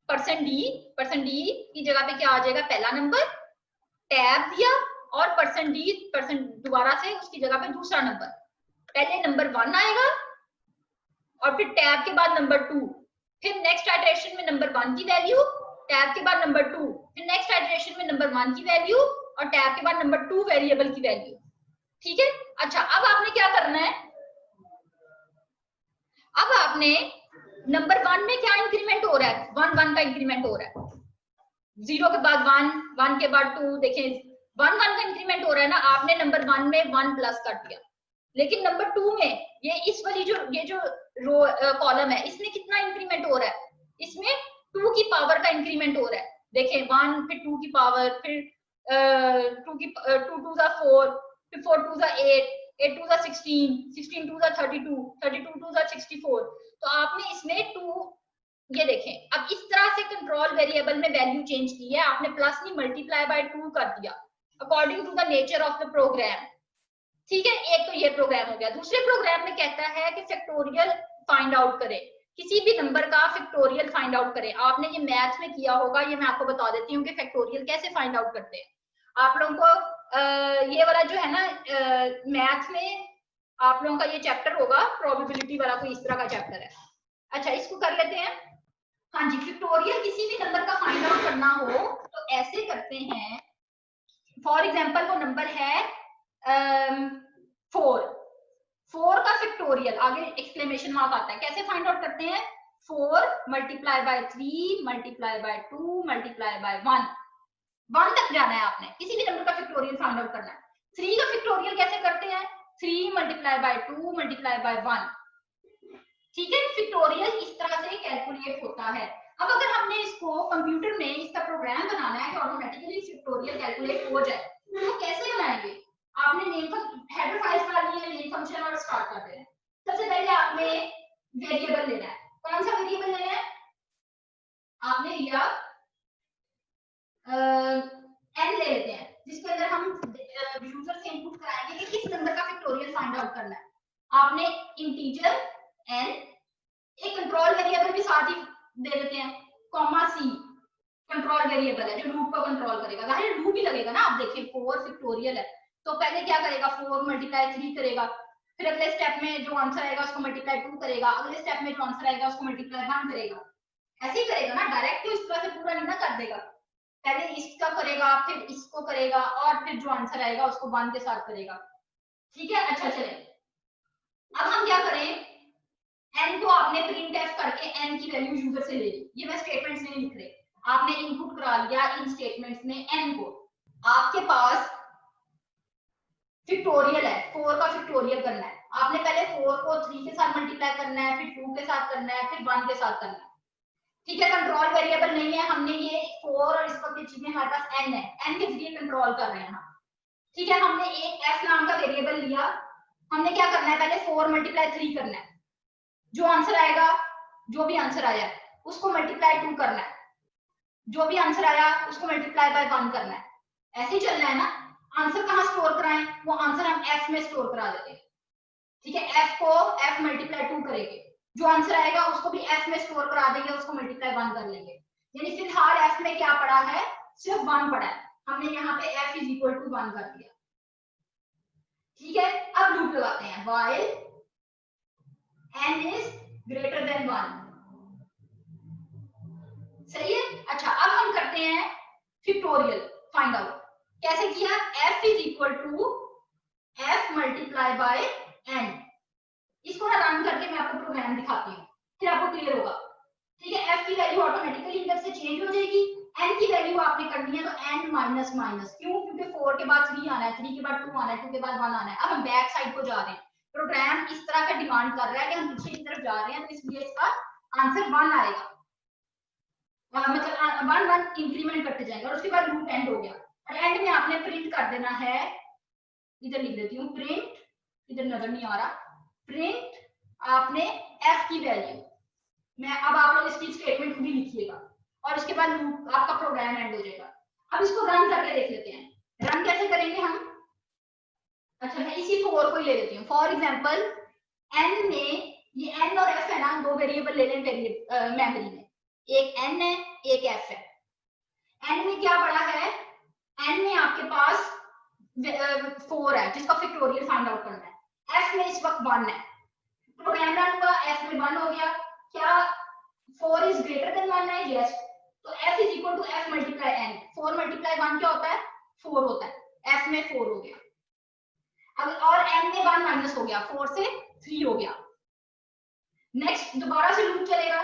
%d की जगह पे क्या आ जाएगा, पहला नंबर, टैब दिया, और %d दोबारा से उसकी जगह पे दूसरा नंबर, पहले नंबर 1 आएगा और फिर टैब के बाद नंबर 2, फिर नेक्स्ट आइटरेशन में नंबर 1 की वैल्यू, टैब के बाद नंबर 2, फिर नेक्स्ट आइटरेशन में नंबर 1 की वैल्यू और टैब के बाद नंबर 2 वेरिएबल की वैल्यू, ठीक है। अच्छा अब आपने क्या करना है, अब आपने नंबर 1 में क्या इंक्रीमेंट हो रहा है, 1 1 का इंक्रीमेंट हो रहा है, 0 के बाद 1, 1 के बाद 2, देखें 1 1 का इंक्रीमेंट हो रहा है ना, आपने नंबर 1 में 1 प्लस कर दिया, लेकिन नंबर 2 में ये इस वाली जो रो कॉलम है इसमें कितना इंक्रीमेंट हो रहा है, इसमें 2 की पावर का इंक्रीमेंट हो रहा है। देखें 1 फिर 2 की पावर, फिर 2 2 जा 4, फिर 4 2 जा 8, 8 2 जा 16, 16 2 जा 32, 32 2 जा 64। तो आपने इसमें 2, ये देखें अब इस तरह से कंट्रोल वेरिएबल में वैल्यू चेंज की है आपने, प्लस नहीं मल्टीप्लाई बाय 2 कर दिया according to the nature of the program. ठीक है, एक तो ये प्रोग्राम हो गया। दूसरे प्रोग्राम में कहता है कि फैक्टोरियल फाइंड आउट करें, किसी भी नंबर का फैक्टोरियल फाइंड आउट करें। आपने ये मैथ में किया होगा, ये मैं आपको बता देती हूँ कि फैक्टोरियल कैसे फाइंड आउट करते हैं। आप लोगों को ये वाला जो है ना मैथ में आप लोगों का ये चैप्टर होगा प्रोबेबिलिटी वाला, कोई इस तरह का चैप्टर है। अच्छा इसको कर लेते हैं। हाँ जी, फैक्टोरियल किसी भी नंबर का फाइंड आउट करना हो तो ऐसे करते हैं। फॉर एग्जांपल वो नंबर है 4 का फैक्टोरियल, आगे एक्सक्लेमेशन मार्क आता है। कैसे फाइंड आउट करते हैं? 4 multiply by 3 multiply by 2 multiply by 1 तक जाना है आपने, किसी भी नंबर का फैक्टोरियल फाइंड आउट करना है। 3 का फैक्टोरियल कैसे करते हैं? 3 मल्टीप्लाई बाय 2 मल्टीप्लाई बाय 1। ठीक है, फैक्टोरियल इस तरह से कैलकुलेट होता है। अब अगर हमने इसको कंप्यूटर में इसका प्रोग्राम बनाना है कि ऑटोमेटिकली फैक्टोरियल कैलकुलेट हो जाए, तो कैसे बनाएंगे? आपने मेन हेडर फाइल डाल ली है, मेन फंक्शन और स्टार्ट कर देना है। सबसे पहले आपने वेरिएबल लेना है। कौन सा वेरिएबल लेना है? आपने लिया n ले लेते हैं, जिसके अंदर हम यूजर से इनपुट कराएंगे कि किस नंबर का फैक्टोरियल फाइंड आउट करना है। आपने इंटीजर n, एक कंट्रोल वेरिएबल भी साथ ही दे देते हैं, कॉमा c, कंट्रोल वेरिएबल है जो लूप को कंट्रोल करेगा। जाहिर लूप ही लगेगा ना। आप देखिए 4 फैक्टोरियल है तो पहले क्या करेगा? 4 मल्टीप्लाई 3 करेगा, फिर अगले स्टेप में जो आंसर आएगा उसको मल्टीप्लाई 2 करेगा, अगले स्टेप में जो आंसर आएगा उसको मल्टीप्लाई 1 करेगा। ऐसे ही करेगा ना, डायरेक्ट तो इस तरह से पूरा नहीं ना कर देगा। पहले इसका करेगा, फिर इसको करेगा, और फिर जो आंसर आएगा उसको 1 के साथ करेगा। ठीक है, अच्छा चले अब हम क्या करें? n को आपने प्रिंट एफ करके n की वैल्यू यूजर से ले ली। ये मैं स्टेटमेंट्स में नहीं लिख रही, आपने इनपुट करा लिया इन स्टेटमेंट्स में n को। आपके पास फैक्टोरियल है, 4 का फैक्टोरियल करना है। आपने पहले 4 को 3 के साथ मल्टीप्लाई करना है, फिर 2 के साथ करना है, फिर 1 के साथ करना है। ठीक है, कंट्रोल वेरिएबल नहीं है, हमने ये 4 और इस वक्त चीजें हमारे पास n है, n के जरिए कंट्रोल कर रहे हैं हम। ठीक है, हमने एक f नाम का वेरिएबल लिया। हमने क्या करना है? पहले 4 मल्टीप्लाई 3 करना है, जो आंसर आएगा, जो भी आंसर आया उसको मल्टीप्लाई 2 करना है, जो भी आंसर आया उसको मल्टीप्लाई बाय 1 करना है। ऐसे ही चलना है ना। आंसर कहाँ स्टोर कराएं? वो आंसर हम f में स्टोर करा देते हैं। ठीक है, f को f मल्टीप्लाई 2 करेंगे, जो आंसर आएगा उसको भी f में स्टोर करा देंगे, उसको मल्टीप्लाई 1 कर लेंगे। यानी फिलहाल f में क्या पड़ा है? सिर्फ 1 पड़ा है। हमने यहाँ पे f इज इक्वल टू 1 कर दिया। ठीक है, अब लूप लगाते हैं, while n is greater than 1। सही है। अच्छा अब हम करते हैं फैक्टोरियल फाइंड आउट। कैसे किया? f is equal to f multiply by n। इसको ना रन करके मैं आपको प्रोग्राम दिखाती हूँ, फिर आपको क्लियर होगा। ठीक है, f की वैल्यू ऑटोमेटिकली इधर से चेंज हो जाएगी। n की वैल्यू आपने करनी है तो n माइनस माइनस, क्यों? क्योंकि 4 के बाद 3 आना है, 3 के बाद 2 आना है, 2 के बाद 1 आना है। अब हम बैक साइड को जा रहे हैं, प्रोग्राम इस तरह का डिमांड कर रहा है कि हम पीछे की तरफ जा रहे हैं, तो इसलिए इसका आंसर 1 आएगा। मतलब 1 1 इंक्रीमेंट करते जाएंगे और उसके बाद लूप एंड हो गया। और एंड में आपने प्रिंट कर देना है, इधर लिख देती हूँ प्रिंट, इधर नजर नहीं आ रहा, प्रिंट आपने f की वैल्यू, मैं अब आप लोग इसकी स्टेटमेंट भी लिखिएगा और उसके बाद लूप आपका प्रोग्राम एंड हो जाएगा। अब इसको रन करके देख लेते हैं, रन कैसे करेंगे हम? अच्छा मैं इसी 4 को ही ले लेती हूँ। फॉर एग्जांपल n में ये n और f है ना, दो वेरिएबल ले लें मेमोरी में, एक n है एक f है। n में क्या पड़ा है? n में आपके पास 4 है जिसका फैक्टोरियल फाइंड आउट करना है। f में इस वक्त 1 है, प्रोग्राम रन हुआ, f में 1 हो गया। क्या 4 इज ग्रेटर देन 1 है? यस। तो f is equal to f multiply n। 4 multiply 1 क्या होता है? 4 होता है। f में 4 हो गया। अब और n में 1 माइनस हो गया, 4 से 3 हो गया। नेक्स्ट दोबारा से लूप चलेगा,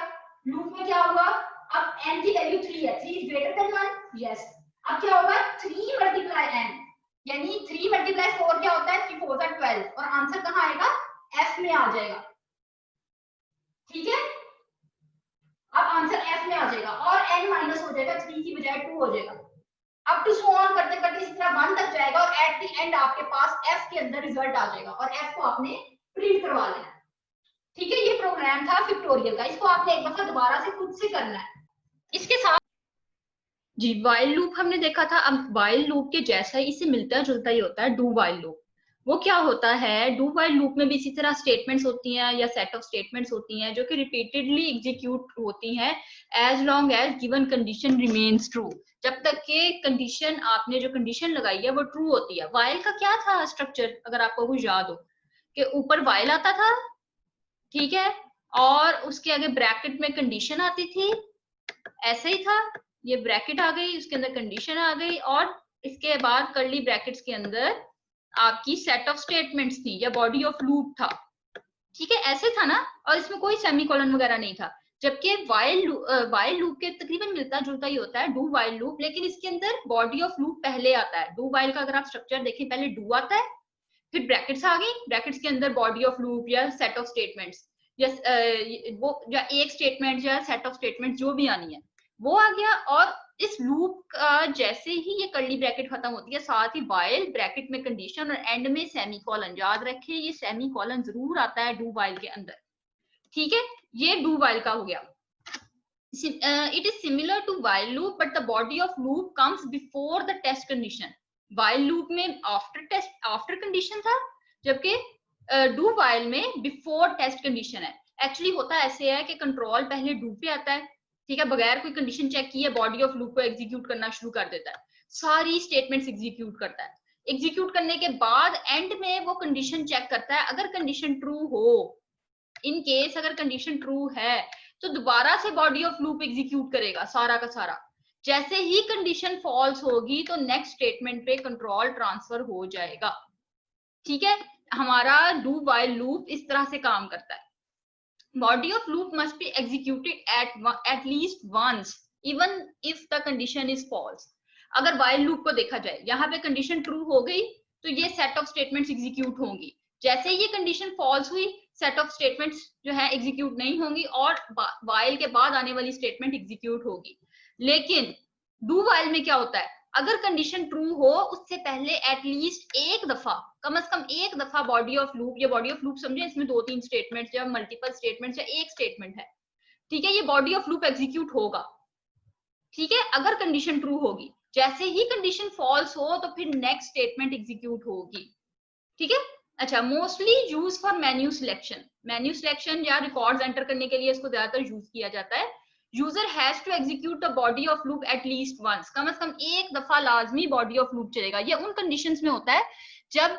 लूप में क्या होगा? अब n की वैल्यू 3 है, 3 इज ग्रेटर देन 1, यस। अब क्या होगा? 3 मल्टीप्लाई n, यानी 3 × 4 क्या होता है, 3 4 12, और आंसर कहाँ आएगा, एफ में आ जाएगा। ठीक है, अब आंसर एफ में आ जाएगा और n माइनस हो जाएगा, 3 की बजाय 2 हो जाएगा। अब टू सो ऑन करते करते इस तरह 1 तक जाएगा और एट द एंड आपके पास एफ के अंदर रिजल्ट आ जाएगा और एफ को आपने प्रिंट करवा लेना। ठीक है, ये प्रोग्राम था फैक्टोरियल का, इसको आपने एक दफा दोबारा से खुद से करना है। इसके साथ जी वाइल लूप हमने देखा था। अब वाइल लूप के जैसा ही, इससे मिलता जुलता ही होता है डू वाइल लूप। वो क्या होता है, डू वाइल लूप में भी इसी तरह स्टेटमेंट्स होती हैं या सेट ऑफ स्टेटमेंट्स होती हैं जो कि रिपीटेडली एग्जीक्यूट होती हैं as long as given condition remains true, जब तक के कंडीशन, आपने जो कंडीशन लगाई है वो ट्रू होती है। वाइल का क्या था स्ट्रक्चर, अगर आपको कुछ याद हो, कि ऊपर वाइल आता था, ठीक है, और उसके आगे ब्रैकेट में कंडीशन आती थी, ऐसे ही था, ये ब्रैकेट आ गई, उसके अंदर कंडीशन आ गई, और इसके बाद कर्ली ब्रैकेट्स के अंदर आपकी सेट ऑफ स्टेटमेंट्स थी या बॉडी ऑफ लूप था। ठीक है, ऐसे था ना, और इसमें कोई सेमीकोलन वगैरह नहीं था। जबकि वाइल लूप के तकरीबन मिलता जुलता ही होता है डू वाइल लूप, लेकिन इसके अंदर बॉडी ऑफ लूप पहले आता है। डू वाइल का अगर आप स्ट्रक्चर देखें, पहले डू आता है, फिर ब्रैकेट्स आ गई, ब्रैकेट्स के अंदर बॉडी ऑफ लूप या सेट ऑफ स्टेटमेंट्स या वो या एक स्टेटमेंट या सेट ऑफ स्टेटमेंट जो भी आनी है वो आ गया। और इस लूप का जैसे ही ये कर्ली ब्रैकेट खत्म होती है, साथ ही वाइल ब्रैकेट में कंडीशन और एंड में सेमीकोलन, याद रखें ये सेमीकोलन जरूर आता है डू वाइल के अंदर। ठीक है, ये डू वाइल का हो गया। It is similar to while loop but the body of loop comes before the test condition. while loop में आफ्टर कंडीशन था, जबकि डू वाइल में बिफोर टेस्ट कंडीशन है। एक्चुअली होता ऐसे है कि कंट्रोल पहले डू पे आता है, ठीक है, बगैर कोई कंडीशन चेक किए बॉडी ऑफ लूप को एग्जीक्यूट करना शुरू कर देता है, सारी स्टेटमेंट्स एग्जीक्यूट करता है। एग्जीक्यूट करने के बाद एंड में वो कंडीशन चेक करता है, अगर कंडीशन ट्रू हो, इन केस अगर कंडीशन ट्रू है तो दोबारा से बॉडी ऑफ लूप एग्जीक्यूट करेगा सारा का सारा। जैसे ही कंडीशन फॉल्स होगी तो नेक्स्ट स्टेटमेंट पे कंट्रोल ट्रांसफर हो जाएगा। ठीक है, हमारा डू वाइल लूप इस तरह से काम करता है। Body of loop must be executed at least once even if the condition is false. अगर वाइल लूप को देखा जाए, यहाँ पे कंडीशन ट्रू हो गई तो ये सेट ऑफ स्टेटमेंट्स एग्जीक्यूट होंगी। जैसे ये कंडीशन फॉल्स हुई, सेट ऑफ स्टेटमेंट्स जो है एग्जीक्यूट नहीं होंगी और वाइल के बाद आने वाली स्टेटमेंट एग्जीक्यूट होगी। लेकिन डू वाइल में क्या होता है, अगर कंडीशन ट्रू हो उससे पहले एटलीस्ट एक दफा, कम से कम एक दफा बॉडी ऑफ लूप, या बॉडी ऑफ लूप समझे इसमें 2-3 स्टेटमेंट्स या मल्टीपल स्टेटमेंट्स या एक स्टेटमेंट है, ठीक है, ये बॉडी ऑफ लूप एग्जीक्यूट होगा। ठीक है, अगर कंडीशन ट्रू होगी, जैसे ही कंडीशन फॉल्स हो तो फिर नेक्स्ट स्टेटमेंट एग्जीक्यूट होगी। ठीक है, अच्छा, mostly use for menu selection या रिकॉर्ड्स एंटर करने के लिए इसको ज्यादातर यूज किया जाता है। User has to execute the body of loop at least once, कम से कम एक दफा लाजमी बॉडी ऑफ लूप चलेगा। ये उन कंडीशंस में होता है जब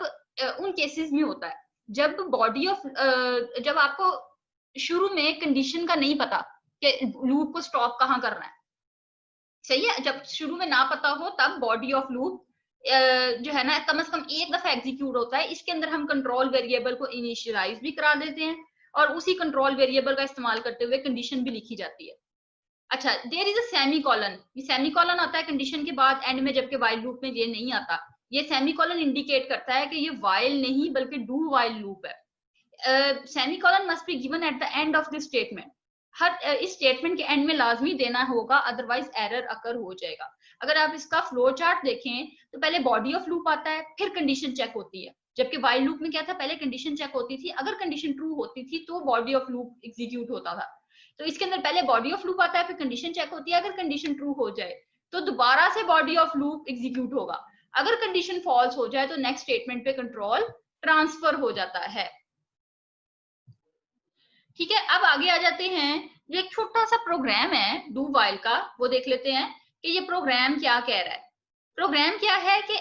उन केसेस में होता है जब बॉडी ऑफ जब आपको शुरू में कंडीशन का नहीं पता कि लूप को स्टॉप कहाँ करना है, सही है, जब शुरू में ना पता हो तब बॉडी ऑफ लूप जो है ना कम से कम एक दफा एग्जीक्यूट होता है। इसके अंदर हम कंट्रोल वेरिएबल को इनिशियलाइज भी करा देते हैं और उसी कंट्रोल वेरिएबल का इस्तेमाल करते हुए कंडीशन भी लिखी जाती है। अच्छा, देयर इज अ सेमीकोलन, ये सेमीकोलन आता है कंडीशन के बाद एंड में, जबकि वाइल लूप में ये नहीं आता। ये सेमीकोलन इंडिकेट करता है कि ये वाइल नहीं बल्कि डू वाइल लूप है। Semicolon must be given at the end of this statement, हर इस स्टेटमेंट के एंड में लाजमी देना होगा, अदरवाइज एरर अकर हो जाएगा। अगर आप इसका फ्लो चार्ट देखें तो पहले बॉडी ऑफ लूप आता है, फिर कंडीशन चेक होती है, जबकि वाइल लूप में क्या था, पहले कंडीशन चेक होती थी, अगर कंडीशन ट्रू होती थी तो बॉडी ऑफ लूप एग्जीक्यूट होता था। तो इसके अंदर पहले बॉडी ऑफ लूप आता है, फिर कंडीशन चेक होती है, अगर कंडीशन ट्रू हो जाए तो दोबारा से बॉडी ऑफ लूप एग्जीक्यूट होगा, अगर कंडीशन फॉल्स हो जाए तो नेक्स्ट स्टेटमेंट पे कंट्रोल ट्रांसफर हो जाता है। ठीक है, अब आगे आ जाते हैं, ये एक छोटा सा प्रोग्राम है डू वाइल का, वो देख लेते हैं कि ये प्रोग्राम क्या कह रहा है। प्रोग्राम क्या है कि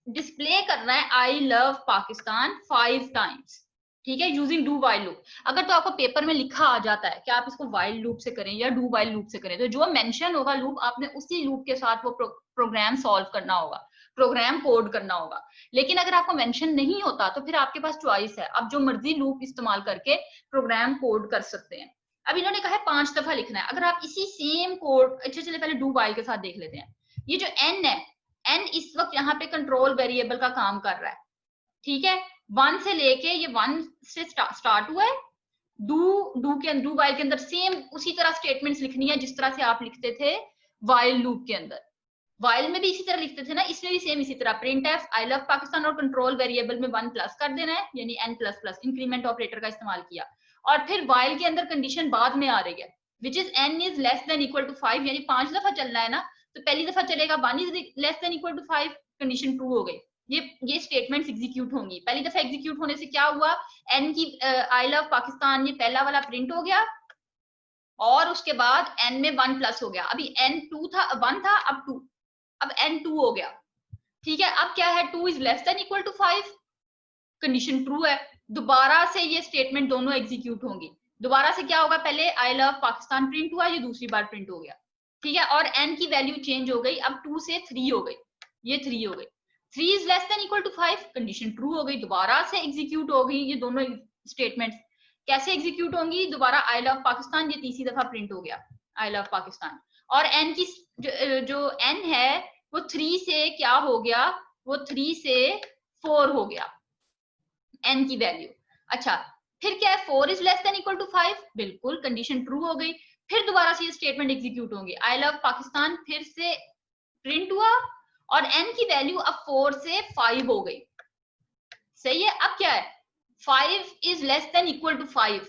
डिस्प्ले करना है आई लव पाकिस्तान 5 टाइम्स, ठीक है, यूजिंग डू वाइल लूप। अगर तो आपको पेपर में लिखा आ जाता है कि आप इसको वाइल लूप से करें या डू वाइल लूप से करें, तो जो मेंशन होगा लूप, आपने उसी लूप के साथ वो प्रोग्राम सॉल्व करना होगा, प्रोग्राम कोड करना होगा। लेकिन अगर आपको मेंशन नहीं होता तो फिर आपके पास चॉइस है, आप जो मर्जी लूप इस्तेमाल करके प्रोग्राम कोड कर सकते हैं। अब इन्होंने कहा है 5 दफा लिखना है। अगर आप इसी सेम कोड, अच्छा चलिए पहले डू वाइल के साथ देख लेते हैं। ये जो एन है, एन इस वक्त यहाँ पे कंट्रोल वेरिएबल का काम कर रहा है, ठीक है। 1 से लेके ये 1 से स्टार्ट हुआ है। डू वाइल के अंदर सेम उसी तरह स्टेटमेंट्स लिखनी है जिस तरह से आप लिखते थे वाइल लूप के अंदर। वाइल में भी इसी तरह लिखते थे ना, इसमें भी सेम इसी तरह print F I love Pakistan और कंट्रोल वेरिएबल में 1 प्लस कर देना है, यानी n plus plus increment operator का इस्तेमाल किया। और फिर वाइल के अंदर कंडीशन बाद में आ रही है which is n is less than equal to 5, यानी 5 दफा चलना है ना, तो पहली दफा चलेगा 1 is less than equal to 5, condition true हो गई। ये स्टेटमेंट्स एग्जीक्यूट होंगी। पहली दफा एग्जीक्यूट होने से क्या हुआ, n की आई लव पाकिस्तान ये पहला वाला प्रिंट हो गया और उसके बाद n में 1 प्लस हो गया। अभी n 1 था, अब 2, अब n 2 हो गया, ठीक है। अब क्या है, 2 is less than equal to 5, condition true है। दोबारा से ये स्टेटमेंट दोनों एग्जीक्यूट होंगी। दोबारा से क्या होगा, पहले आई लव पाकिस्तान प्रिंट हुआ, ये दूसरी बार प्रिंट हो गया, ठीक है। और n की वैल्यू चेंज हो गई, अब 2 से 3 हो गई, ये 3 हो गई। 3 is less than equal to 5, condition true हो गई। दोबारा से एग्जीक्यूट हो गई ये दोनों स्टेटमेंट्स। कैसे एग्जीक्यूट होंगी, दोबारा आई लव पाकिस्तान ये तीसरी दफा प्रिंट हो गया, आई लव पाकिस्तान। और n की जो n है वो 3 से क्या हो गया, वो 3 से 4 हो गया n की वैल्यू। अच्छा, फिर क्या है, 4 is less than equal to 5, बिल्कुल कंडीशन ट्रू हो गई। फिर दोबारा से ये स्टेटमेंट एग्जीक्यूट होंगे, आई लव पाकिस्तान फिर से प्रिंट हुआ और n की वैल्यू अब 4 से 5 हो गई, सही है। अब क्या है, 5 is less than equal to 5,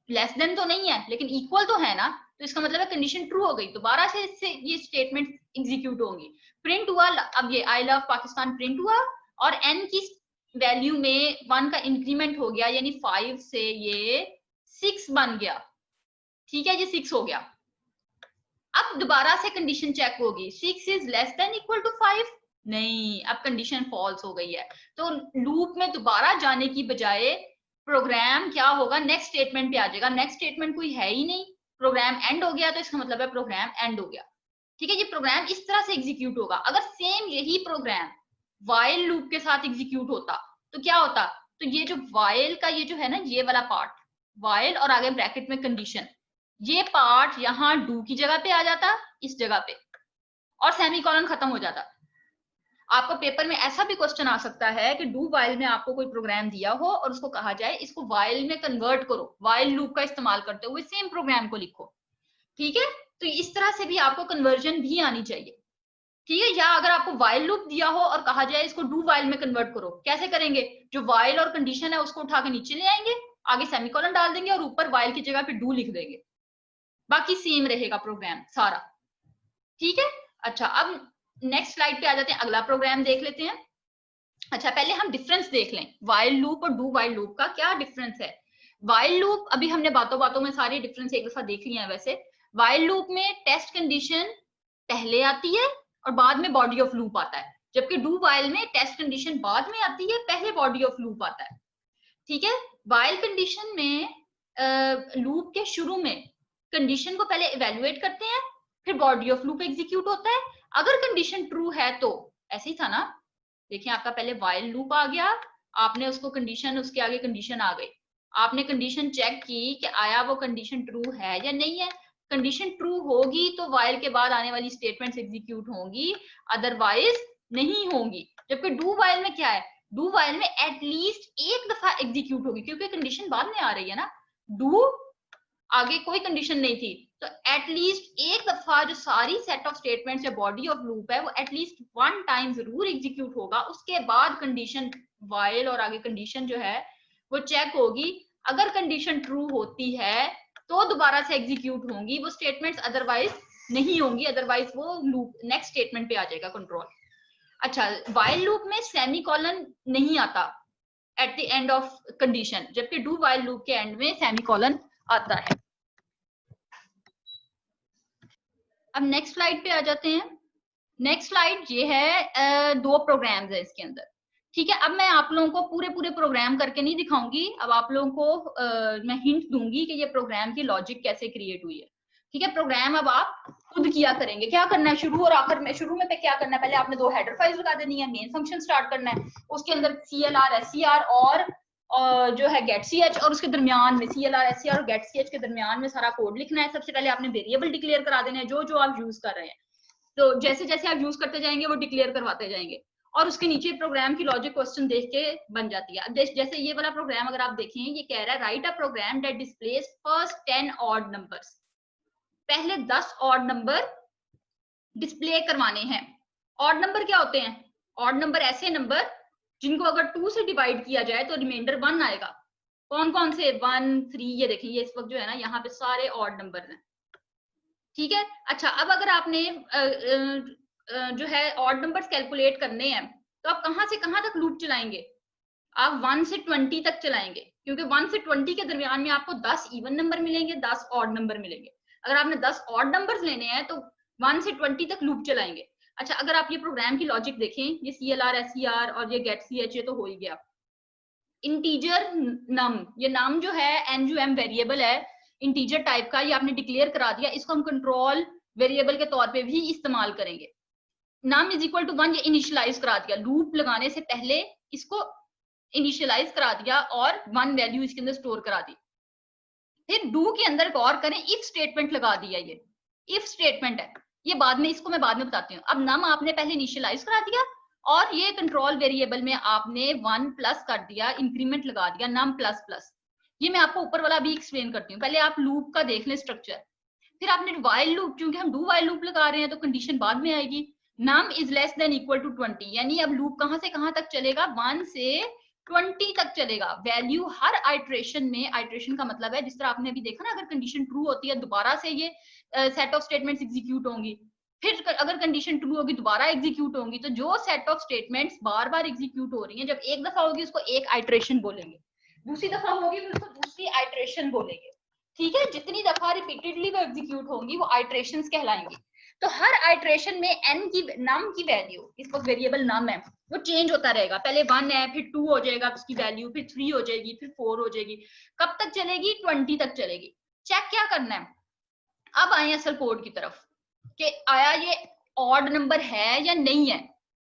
less than तो नहीं है लेकिन इक्वल तो है ना, तो इसका मतलब है कंडीशन ट्रू हो गई। दोबारा से इससे ये स्टेटमेंट एग्जीक्यूट होंगी। प्रिंट हुआ, अब ये आई लव पाकिस्तान प्रिंट हुआ और n की वैल्यू में 1 का इंक्रीमेंट हो गया, यानी 5 से ये 6 बन गया, ठीक है, ये 6 हो गया। अब दोबारा से कंडीशन चेक होगी, 6 is less than equal to 5, नहीं, अब कंडीशन फॉल्स हो गई है। तो लूप में दोबारा जाने की बजाय प्रोग्राम क्या होगा, नेक्स्ट स्टेटमेंट पे आ जाएगा। नेक्स्ट स्टेटमेंट कोई है ही नहीं, प्रोग्राम एंड हो गया, तो इसका मतलब है प्रोग्राम एंड हो गया, ठीक है। ये प्रोग्राम इस तरह से एग्जीक्यूट होगा। अगर सेम यही प्रोग्राम वाइल लूप के साथ एग्जीक्यूट होता तो क्या होता, तो ये जो वाइल का ये जो है ना, ये वाला पार्ट वाइल और आगे ब्रैकेट में कंडीशन, ये पार्ट यहाँ डू की जगह पे आ जाता, इस जगह पे, और सेमीकोलन खत्म हो जाता। आपको पेपर में ऐसा भी क्वेश्चन आ सकता है कि डू वाइल में आपको कोई प्रोग्राम दिया हो और उसको कहा जाए इसको वाइल में कन्वर्ट करो, वाइल लूप का इस्तेमाल करते हुए सेम प्रोग्राम को लिखो, ठीक है। तो इस तरह से भी आपको कन्वर्जन भी आनी चाहिए, ठीक है। या अगर आपको वाइल लूप दिया हो और कहा जाए इसको डू वाइल में कन्वर्ट करो, कैसे करेंगे, जो वाइल और कंडीशन है उसको उठा के नीचे ले आएंगे, आगे सेमीकोलन डाल देंगे और ऊपर वाइल की जगह पे डू लिख देंगे, बाकी सेम रहेगा प्रोग्राम सारा, ठीक है। अच्छा, अब नेक्स्ट स्लाइड पे आ जाते हैं, अगला प्रोग्राम देख लेते हैं। अच्छा, पहले हम डिफरेंस देख लें, वाइल लूप और डू वाइल लूप का क्या डिफरेंस है। वाइल लूप अभी हमने बातों बातों में सारी डिफरेंस एक दफा देख लिया है। वैसे वाइल लूप में टेस्ट कंडीशन पहले आती है और बाद में बॉडी ऑफ लूप आता है, जबकि डू वाइल में टेस्ट कंडीशन बाद में आती है, पहले बॉडी ऑफ लूप आता है, ठीक है। वाइल कंडीशन में लूप के शुरू में कंडीशन को पहले इवेल्युएट करते हैं, फिर बॉडी ऑफ लूप एग्जीक्यूट होता है। अगर कंडीशन ट्रू है तो ऐसे ही था ना, देखिए आपका पहले वाइल लूप आ गया, आपने उसको कंडीशन, उसके आगे कंडीशन आ गई, आपने कंडीशन चेक की कि आया वो कंडीशन ट्रू है या नहीं है। कंडीशन ट्रू होगी तो वाइल के बाद आने वाली स्टेटमेंट्स एग्जीक्यूट होंगी, अदरवाइज नहीं होंगी। जबकि डू वाइल में क्या है, डू वाइल में एटलीस्ट एक दफा एग्जीक्यूट होगी, क्योंकि कंडीशन बाद में आ रही है ना, डू आगे कोई कंडीशन नहीं थी, तो एटलीस्ट एक दफा जो सारी सेट ऑफ स्टेटमेंट्स या बॉडी ऑफ लूप है वो एटलीस्ट 1 टाइम जरूर एग्जीक्यूट होगा। उसके बाद कंडीशन वाइल और आगे कंडीशन जो है वो चेक होगी। अगर कंडीशन ट्रू होती है तो दोबारा से एग्जीक्यूट होंगी वो स्टेटमेंट्स, अदरवाइज नहीं होंगी, अदरवाइज वो लूप नेक्स्ट स्टेटमेंट पे आ जाएगा कंट्रोल। अच्छा, वाइल लूप में सेमीकोलन नहीं आता eight the end of condition, जबकि डू वाइल लूप के एंड में सेमीकोलन आता है। अब नेक्स्ट स्लाइड पे आ जाते हैं। नेक्स्ट स्लाइड ये है, 2 प्रोग्राम्स है इसके अंदर, ठीक है। अब मैं आप लोगों को पूरे प्रोग्राम करके नहीं दिखाऊंगी, अब आप लोगों को मैं हिंट दूंगी कि ये प्रोग्राम की लॉजिक कैसे क्रिएट हुई है, ठीक है। प्रोग्राम अब आप खुद किया करेंगे। क्या करना है, शुरू और आखिर में, शुरू में पे क्या करना है, पहले आपने 2 हेडर फाइल्स लगा देनी है, मेन फंक्शन स्टार्ट करना है, उसके अंदर CLR SCR और जो है गेट ch, और उसके दरमियान में CLR SCR और गेट ch के दरमियान में सारा कोड लिखना है। सबसे पहले आपने वेरिएबल डिक्लेयर करा देना है जो जो आप यूज कर रहे हैं, तो जैसे जैसे आप यूज करते जाएंगे वो डिक्लेयर करवाते जाएंगे, और उसके नीचे प्रोग्राम की लॉजिक क्वेश्चन देख के बन जाती है। जैसे ये वाला प्रोग्राम अगर आप देखें, ये कह रहा है write a program that displays first 10 odd numbers, पहले 10 ऑड नंबर डिस्प्ले करवाने हैं। ऑड नंबर क्या होते हैं? ऑड नंबर ऐसे नंबर जिनको अगर 2 से डिवाइड किया जाए तो रिमाइंडर 1 आएगा। कौन कौन से? 1, 3, ये देखिए ये इस वक्त जो है ना यहाँ पे सारे ऑड नंबर हैं, ठीक है। अच्छा, अब अगर आपने जो है ऑड नंबर्स कैलकुलेट करने हैं, तो आप कहां से कहां तक लूप चलाएंगे? आप 1 से 20 तक चलाएंगे, क्योंकि 1 से 20 के दरमियान में आपको 10 इवन नंबर मिलेंगे, 10 ऑड नंबर मिलेंगे। अगर आपने 10 ऑड नंबर्स लेने हैं तो 1 से 20 तक लूप चलाएंगे। अच्छा, अगर आप ये प्रोग्राम की लॉजिक देखें, ये CLR, SCR और ये गेट CH, ये तो हो ही गया। इंटीजर नम, ये नाम जो है NUM वेरिएबल है इंटीजर टाइप का, ये आपने डिक्लेयर करा दिया, इसको हम कंट्रोल वेरिएबल के तौर पे भी इस्तेमाल करेंगे। नम इज इक्वल टू 1, ये इनिशियलाइज करा दिया, लूप लगाने से पहले इसको इनिशियलाइज करा दिया और 1 वैल्यू इसके अंदर स्टोर करा दी। फिर डू के अंदर गौर करें, इफ स्टेटमेंट लगा दिया, ये इफ स्टेटमेंट है, ये बाद में, इसको मैं बाद में बताती हूँ। अब नम आपने पहले इनिशियलाइज करा दिया और ये कंट्रोल वेरिएबल में आपने 1 प्लस कर दिया, इंक्रीमेंट लगा दिया नम प्लस प्लस। ये मैं आपको ऊपर वाला भी एक्सप्लेन करती हूँ, पहले आप लूप का देख लें स्ट्रक्चर। फिर आपने वाइल लूप, क्योंकि हम डू वाइल लूप लगा रहे हैं तो कंडीशन बाद में आएगी, num is less than equal to 20, यानी अब लूप कहां से कहां तक चलेगा? 1 से 20 तक चलेगा। वैल्यू हर आइट्रेशन में, आइट्रेशन का मतलब है जिस तरह आपने अभी देखा ना, अगर कंडीशन ट्रू होती है दोबारा से ये सेट ऑफ स्टेटमेंट्स एग्जीक्यूट होंगी, फिर अगर कंडीशन ट्रू होगी दोबारा एग्जीक्यूट होंगी। तो जो सेट ऑफ स्टेटमेंट्स बार बार एग्जीक्यूट हो रही हैं, जब एक दफा होगी उसको एक आइट्रेशन बोलेंगे, दूसरी दफा होगी फिर उसको दूसरी आइट्रेशन बोलेंगे, ठीक है। जितनी दफा रिपीटेडली वो एग्जीक्यूट होंगी वो आइट्रेशंस कहलाएंगी। तो हर आइट्रेशन में n की नम की वैल्यू, इस वक्त वेरिएबल नम है, वो चेंज होता रहेगा। पहले 1 है, फिर 2 हो जाएगा उसकी वैल्यू, फिर 3 हो जाएगी, फिर 4 हो जाएगी। कब तक चलेगी? 20 तक चलेगी। चेक क्या करना है? अब आए असल कोड की तरफ कि आया ये ऑड नंबर है या नहीं है।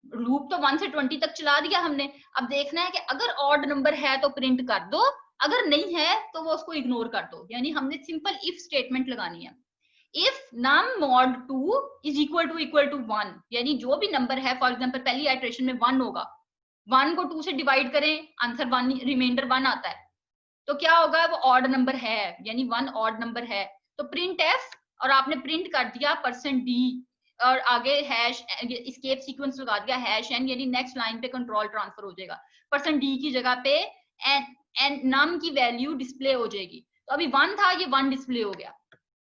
लूप तो 1 से 20 तक चला दिया हमने, अब देखना है कि अगर ऑड नंबर है तो प्रिंट कर दो, अगर नहीं है तो वो उसको इग्नोर कर दो। यानी हमने सिंपल इफ स्टेटमेंट लगानी है। If num mod 2 is equal to 1, यानी जो भी नंबर है, फॉर एग्जांपल पहली आइट्रेशन में 1 होगा, 1 को 2 से डिवाइड करें, आंसर 1, रिमाइंडर 1 आता है, तो क्या होगा? वो ऑड नंबर है, यानी 1 ऑड नंबर है। तो प्रिंट एफ, और आपने प्रिंट कर दिया %d और आगे हैश एस्केप सीक्वेंस लगा दिया #n, यानी नेक्स्ट लाइन पे कंट्रोल ट्रांसफर हो जाएगा। %d की जगह पे एन नम की वैल्यू डिस्प्ले हो जाएगी। तो अभी 1 था, ये 1 डिस्प्ले हो गया।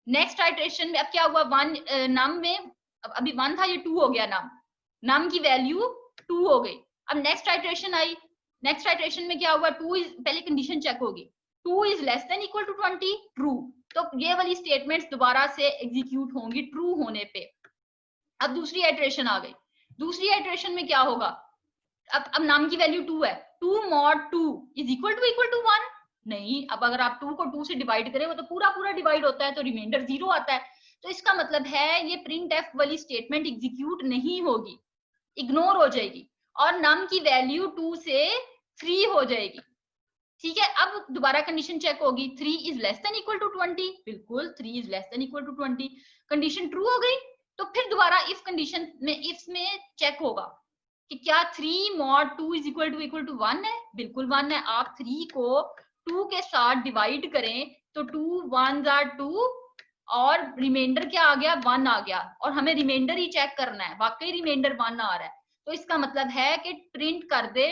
नेक्स्ट आइट्रेशन में अब क्या हुआ? 1 नम में अभी 1 था, ये 2 हो गया, नम की वैल्यू 2 हो गई। अब नेक्स्ट आइट्रेशन आई, नेक्स्ट आइट्रेशन में क्या हुआ? 2 पहले कंडीशन चेक होगी, 2 is less than equal to 20, true. तो ये वाली स्टेटमेंट्स दोबारा से एग्जीक्यूट होंगी ट्रू होने पे। अब दूसरी आइट्रेशन आ गई, दूसरी आइट्रेशन में क्या होगा? अब नाम की वैल्यू 2 है, 2 mod 2 इज इक्वल टू 1, नहीं। अब अगर आप 2 को 2 से डिवाइड करें, वो तो पूरा पूरा डिवाइड होता है, तो रिमाइंडर 0 आता है। तो इसका मतलब है ये प्रिंट एफ वाली स्टेटमेंट एग्जीक्यूट नहीं होगी, इग्नोर हो जाएगी, और नम की वैल्यू 2 से फ्री हो जाएगी, ठीक है। अब दोबारा कंडीशन चेक होगी, 3 is less than equal to 20, बिल्कुल 3 is less than equal to 20, condition true हो गई। तो फिर दोबारा इफ कंडीशन में, इफ में चेक होगा कि क्या 3 mod 2 इज इक्वल टू 1 है, बिल्कुल 1 है। आप 3 को 2 के साथ डिवाइड करें तो 2 1 are 2 और रिमाइंडर क्या आ गया? 1 आ गया, और हमें रिमाइंडर ही चेक करना है, वाकई रिमाइंडर 1 आ रहा है। तो इसका मतलब है कि प्रिंट कर दे,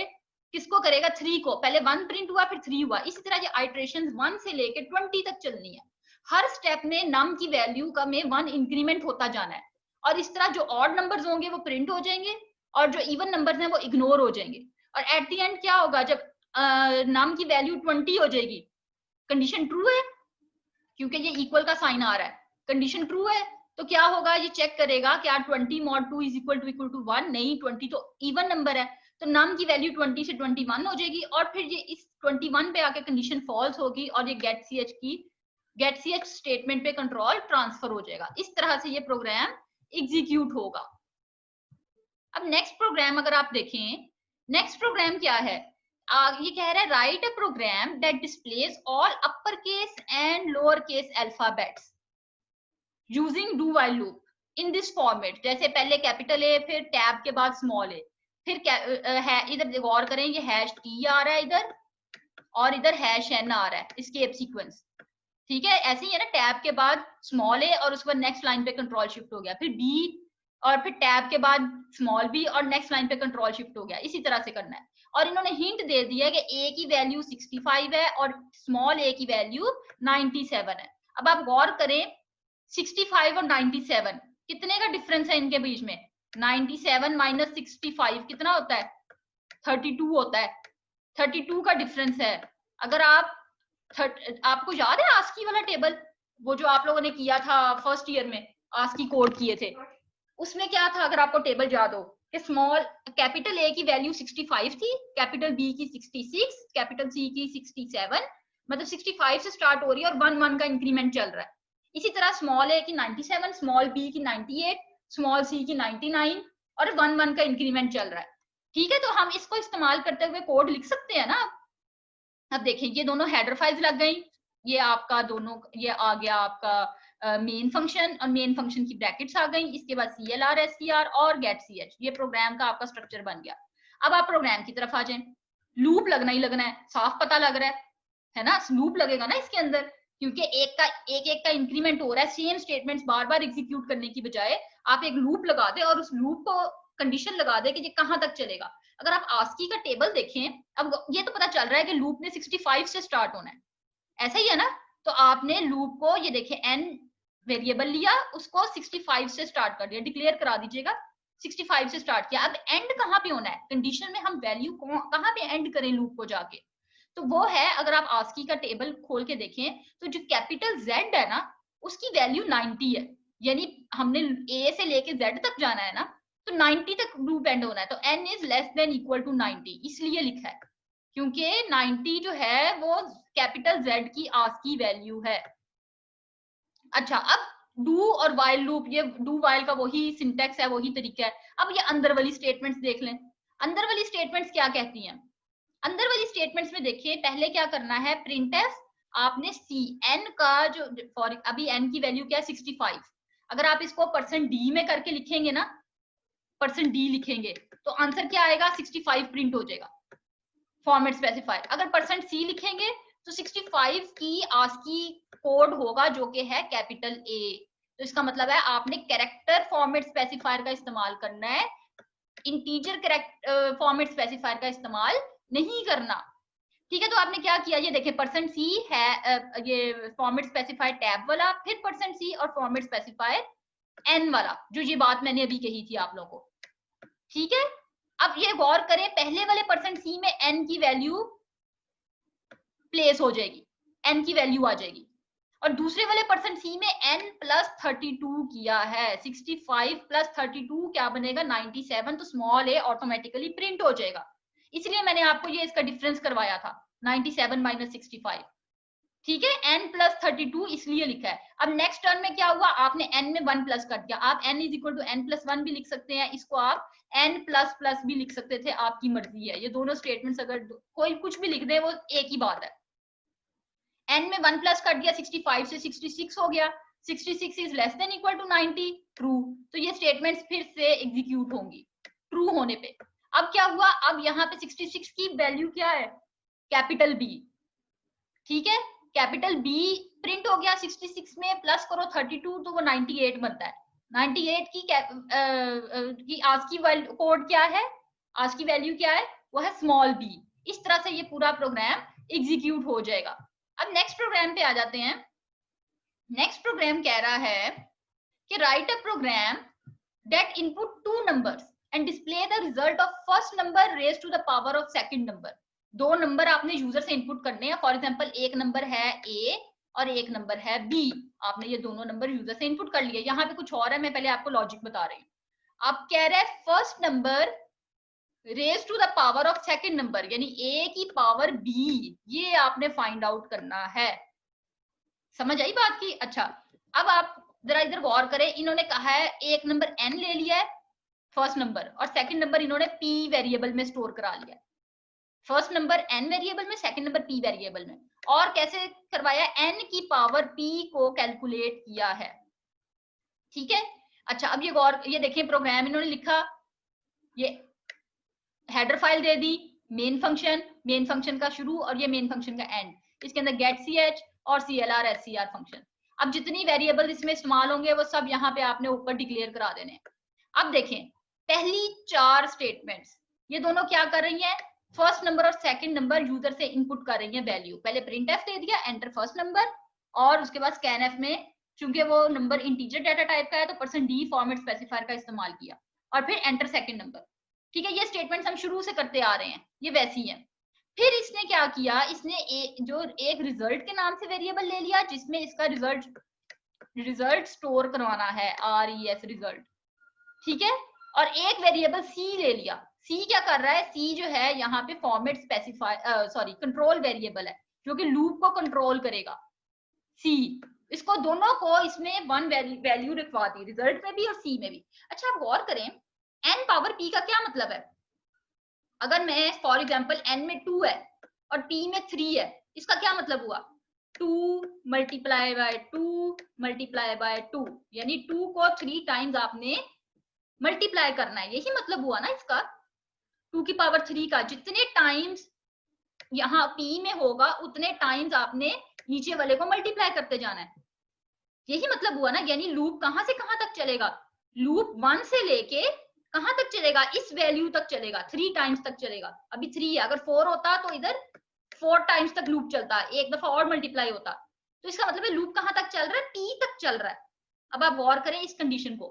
किसको करेगा? 3 को। पहले 1 प्रिंट हुआ, फिर 3 हुआ। इसी तरह ये आइट्रेशंस 1 से लेके 20 तक चलनी है। हर स्टेप में नम की वैल्यू का में 1 इंक्रीमेंट होता जाना है, और इस तरह जो ऑड नंबर्स होंगे वो प्रिंट हो जाएंगे और जो इवन नंबर्स हैं वो इग्नोर हो जाएंगे। और एट द एंड क्या होगा? जब नम की वैल्यू 20 हो जाएगी, कंडीशन ट्रू है क्योंकि ये इक्वल का साइन आ रहा है, कंडीशन ट्रू है, तो क्या होगा? ये चेक करेगा क्या 20 mod 2 इज इक्वल टू 1, नहीं, 20 तो इवन नंबर है, तो नम की वैल्यू 20 से 21 हो जाएगी, और फिर ये इस 21 पे आके कंडीशन फॉल्स होगी और ये गेट ch स्टेटमेंट पे कंट्रोल ट्रांसफर हो जाएगा। इस तरह से ये प्रोग्राम एग्जीक्यूट होगा। अब नेक्स्ट प्रोग्राम अगर आप देखें, नेक्स्ट प्रोग्राम क्या है? ये कह रहा है write a program that displays all upper case and lower case alphabets using do while loop. In this format, जैसे पहले कैपिटल ए, फिर टैब के बाद स्मॉल ए, फिर है इधर गौर करें, ये हैश टी आ रहा है इधर और इधर हैश एन आ रहा है, एस्केप सीक्वेंस। ठीक है, ऐसे ही है ना, टैब के बाद स्मॉल ए और उसके बाद नेक्स्ट लाइन पे कंट्रोल शिफ्ट हो गया, फिर बी और फिर टैब के बाद स्मॉल बी और नेक्स्ट लाइन पे कंट्रोल शिफ्ट हो गया। इसी तरह से करना है। और इन्होंने हिंट दे दिया कि ए की वैल्यू 65 है और स्मॉल ए की वैल्यू 97 है। अब आप गौर करें, 65 और 97 कितने का डिफरेंस है इनके बीच में? 97 माइनस 65 कितना होता है? 32 होता है। 32 का डिफरेंस है। अगर आप आपको याद है आस्की वाला टेबल, वो जो आप लोगों ने किया था फर्स्ट ईयर में, आस्की कोड किए थे, उसमें क्या था अगर आपको टेबल याद हो कि स्मॉल कैपिटल ए की वैल्यू 65 थी, कैपिटल बी की 66, कैपिटल सी की 67, मतलब 65 से स्टार्ट हो रही है और 1 1 का इंक्रीमेंट चल रहा है। इसी तरह स्मॉल ए की 97, स्मॉल बी की 98, स्मॉल सी की 99 और 1 1 का इंक्रीमेंट चल रहा है। ठीक है, तो हम इसको इस्तेमाल करते हुए कोड लिख सकते हैं ना। अब देखें, ये दोनों हेडर फाइल्स लग गई, ये आपका दोनों, ये आ गया आपका मेन फंक्शन और मेन फंक्शन की ब्रैकेट्स आ गई, इसके बाद CLR STR और गेट CH, ये प्रोग्राम का आपका स्ट्रक्चर बन गया। अब आप प्रोग्राम की तरफ आ जाएं। लूप लगना ही लगना है, साफ पता लग रहा है ना, लूप लगेगा ना इसके अंदर, क्योंकि एक का इंक्रीमेंट हो रहा है। सेम स्टेटमेंट्स बार बार एग्जीक्यूट करने की बजाय आप एक लूप लगा दे और उस लूप को कंडीशन लगा दे कि ये कहां तक चलेगा। अगर आप आस्की का टेबल देखें, अब ये तो पता चल रहा है कि लूप ने 65 से स्टार्ट होना है, ऐसा ही है ना। तो आपने लूप को, ये देखें, n वेरिएबल लिया, उसको 65 से स्टार्ट कर दिया, डिक्लेयर करा दीजिएगा 65 से स्टार्ट किया। अब एंड कहाँ पे होना है कंडीशन में, हम वैल्यू कहाँ पे एंड करें लूप को जाके, तो वो है, अगर आप आस्की का टेबल खोल के देखें तो जो कैपिटल Z है ना, उसकी वैल्यू 90 है, यानी हमने A से लेके Z तक जाना है ना, तो 90 तक लूप एंड होना है। तो n is less than equal to 90 इसलिए लिखा है, क्योंकि 90 जो है वो कैपिटल Z की आस्की वैल्यू है। अच्छा, अब डू और वाइल लूप, ये डू वाइल का वही सिंटेक्स है, वही तरीका है। अब ये अंदर वाली स्टेटमेंट्स देख लें। अंदर वाली स्टेटमेंट्स क्या कहती हैं? अंदर वाली स्टेटमेंट्स में देखिए, पहले क्या करना है, प्रिंटफ आपने n का जो फॉर अभी n की वैल्यू क्या है 65, अगर आप इसको %d में करके लिखेंगे ना, %d लिखेंगे तो आंसर क्या आएगा, 65 प्रिंट हो जाएगा, फॉर्मेट स्पेसिफायर। अगर %c लिखेंगे तो 65 की आस्की कोड होगा जो कि है कैपिटल A। तो इसका मतलब है आपने कैरेक्टर फॉर्मेट स्पेसिफायर का इस्तेमाल करना है, इंटीजर कैरेक्टर फॉर्मेट स्पेसिफायर का इस्तेमाल नहीं करना। ठीक है, तो आपने क्या किया, ये देखिए %c है ये फॉर्मेट स्पेसिफायर टैब वाला, फिर %c और फॉर्मेट स्पेसिफायर n वाला, जो ये बात मैंने अभी कही थी आप लोगों को। ठीक है, अब ये गौर करें, पहले वाले %c में n की वैल्यू प्लेस हो जाएगी, n की वैल्यू आ जाएगी, और दूसरे वाले %c में n प्लस 32 किया है, 65 प्लस 32 क्या बनेगा 97, तो स्मॉल a ऑटोमेटिकली प्रिंट हो जाएगा। इसलिए मैंने आपको ये इसका डिफरेंस करवाया था, 97 माइनस 65। ठीक है, n प्लस 32 इसलिए लिखा है। अब नेक्स्ट टर्म में क्या हुआ, आपने n में 1 प्लस कर दिया, आप n is equal to n plus 1 भी लिख सकते हैं, इसको आप n प्लस प्लस भी लिख सकते थे, आपकी मर्जी है। ये दोनों स्टेटमेंट्स अगर कोई कुछ भी लिख दे वो एक ही बात है। n में 1 प्लस कर दिया, 65 से 66 हो गया, 66 is less than equal to 90, true. तो ये स्टेटमेंट्स फिर से एग्जीक्यूट होंगी ट्रू होने पे। अब क्या हुआ, अब यहाँ पे 66 की वैल्यू क्या है, कैपिटल B। ठीक है, कैपिटल B प्रिंट हो गया, 66 में प्लस करो 32 तो वो 98 बनता है। 98 की आस्की कोड क्या है, आस्की वैल्यू क्या है, वो है स्मॉल b। इस तरह से ये पूरा प्रोग्राम एग्जीक्यूट हो जाएगा। अब नेक्स्ट प्रोग्राम पे आ जाते हैं। नेक्स्ट प्रोग्राम कह रहा है कि write a program that input 2 numbers and display the result of first number raise to the power of second number. 2 number आपने यूजर से इनपुट करने हैं, फॉर एग्जांपल एक नंबर है A और एक नंबर है B, आपने ये दोनों नंबर यूजर से इनपुट कर लिए। यहाँ पे कुछ और है, मैं पहले आपको लॉजिक बता रही हूँ। आप कह रहे हैं first number raise to the power of second number, यानी A की पावर B, ये आपने फाइंड आउट करना है। समझ आई बात की? अच्छा, अब आप जरा इधर गौर करें, इन्होंने कहा है एक नंबर n ले लिया है फर्स्ट नंबर, और सेकंड नंबर इन्होंने p वेरिएबल में स्टोर करा लिया। फर्स्ट नंबर n वेरिएबल में, सेकंड नंबर p वेरिएबल में, और कैसे करवाया, n की पावर p को कैलकुलेट किया है। ठीक है, अच्छा, अब ये देखिए प्रोग्राम इन्होंने लिखा, ये हेडर फाइल दे दी, मेन फंक्शन का शुरू और ये मेन फंक्शन का एंड, इसके अंदर गेट ch और clr scr फंक्शन। अब जितनी वेरिएबल इसमें इस्तेमाल होंगे वो सब यहाँ पे आपने ऊपर डिक्लेयर करा देने। अब देखें पहली 4 स्टेटमेंट्स, ये दोनों क्या कर रही हैं, फर्स्ट नंबर और सेकंड नंबर यूजर से इनपुट कर रही है वैल्यू। पहले प्रिंटफ दे दिया एंटर फर्स्ट नंबर, और उसके बाद scanf में चूंकि वो नंबर इंटीजर डाटा टाइप का है तो %d फॉर्मेट स्पेसिफायर का इस्तेमाल किया, और फिर एंटर सेकंड नंबर। ठीक है, ये स्टेटमेंट्स हम शुरू से करते आ रहे हैं, ये वैसी है। फिर इसने क्या किया, इसने एक रिजल्ट के नाम से वेरिएबल ले लिया जिसमें इसका रिजल्ट स्टोर करवाना है, RES रिजल्ट। ठीक है, और एक वेरिएबल सी ले लिया। सी क्या कर रहा है, सी जो है यहाँ पे फॉर्मेट स्पेसिफाई कंट्रोल वेरिएबल है जो कि लूप को कंट्रोल करेगा। सी, इसको दोनों को इसमें वन वैल्यू रखवा दी, रिजल्ट में भी और सी में भी। अच्छा, आप गौर करें n पावर p का क्या मतलब है। अगर मैं फॉर एग्जांपल n में 2 है और p में 3 है, इसका क्या मतलब हुआ, 2 मल्टीप्लाई बाय 2 मल्टीप्लाई बाय 2, यानी 2 को 3 टाइम्स आपने मल्टीप्लाई करना है, यही मतलब हुआ ना इसका। 2 की पावर 3 का जितने टाइम्स यहाँ p में होगा उतने टाइम्स आपने नीचे वाले को मल्टीप्लाई करते जाना है, यही मतलब हुआ ना। यानी लूप कहां से कहां तक चलेगा, लूप 1 से लेके कहां तक चलेगा, इस वैल्यू तक चलेगा, 3 टाइम्स तक चलेगा। अभी 3 है, अगर 4 होता तो इधर 4 टाइम्स तक लूप चलता, एक दफा और मल्टीप्लाई होता। तो इसका मतलब है लूप कहां तक चल रहा है, p तक चल रहा है। अब आप गौर करें इस कंडीशन को,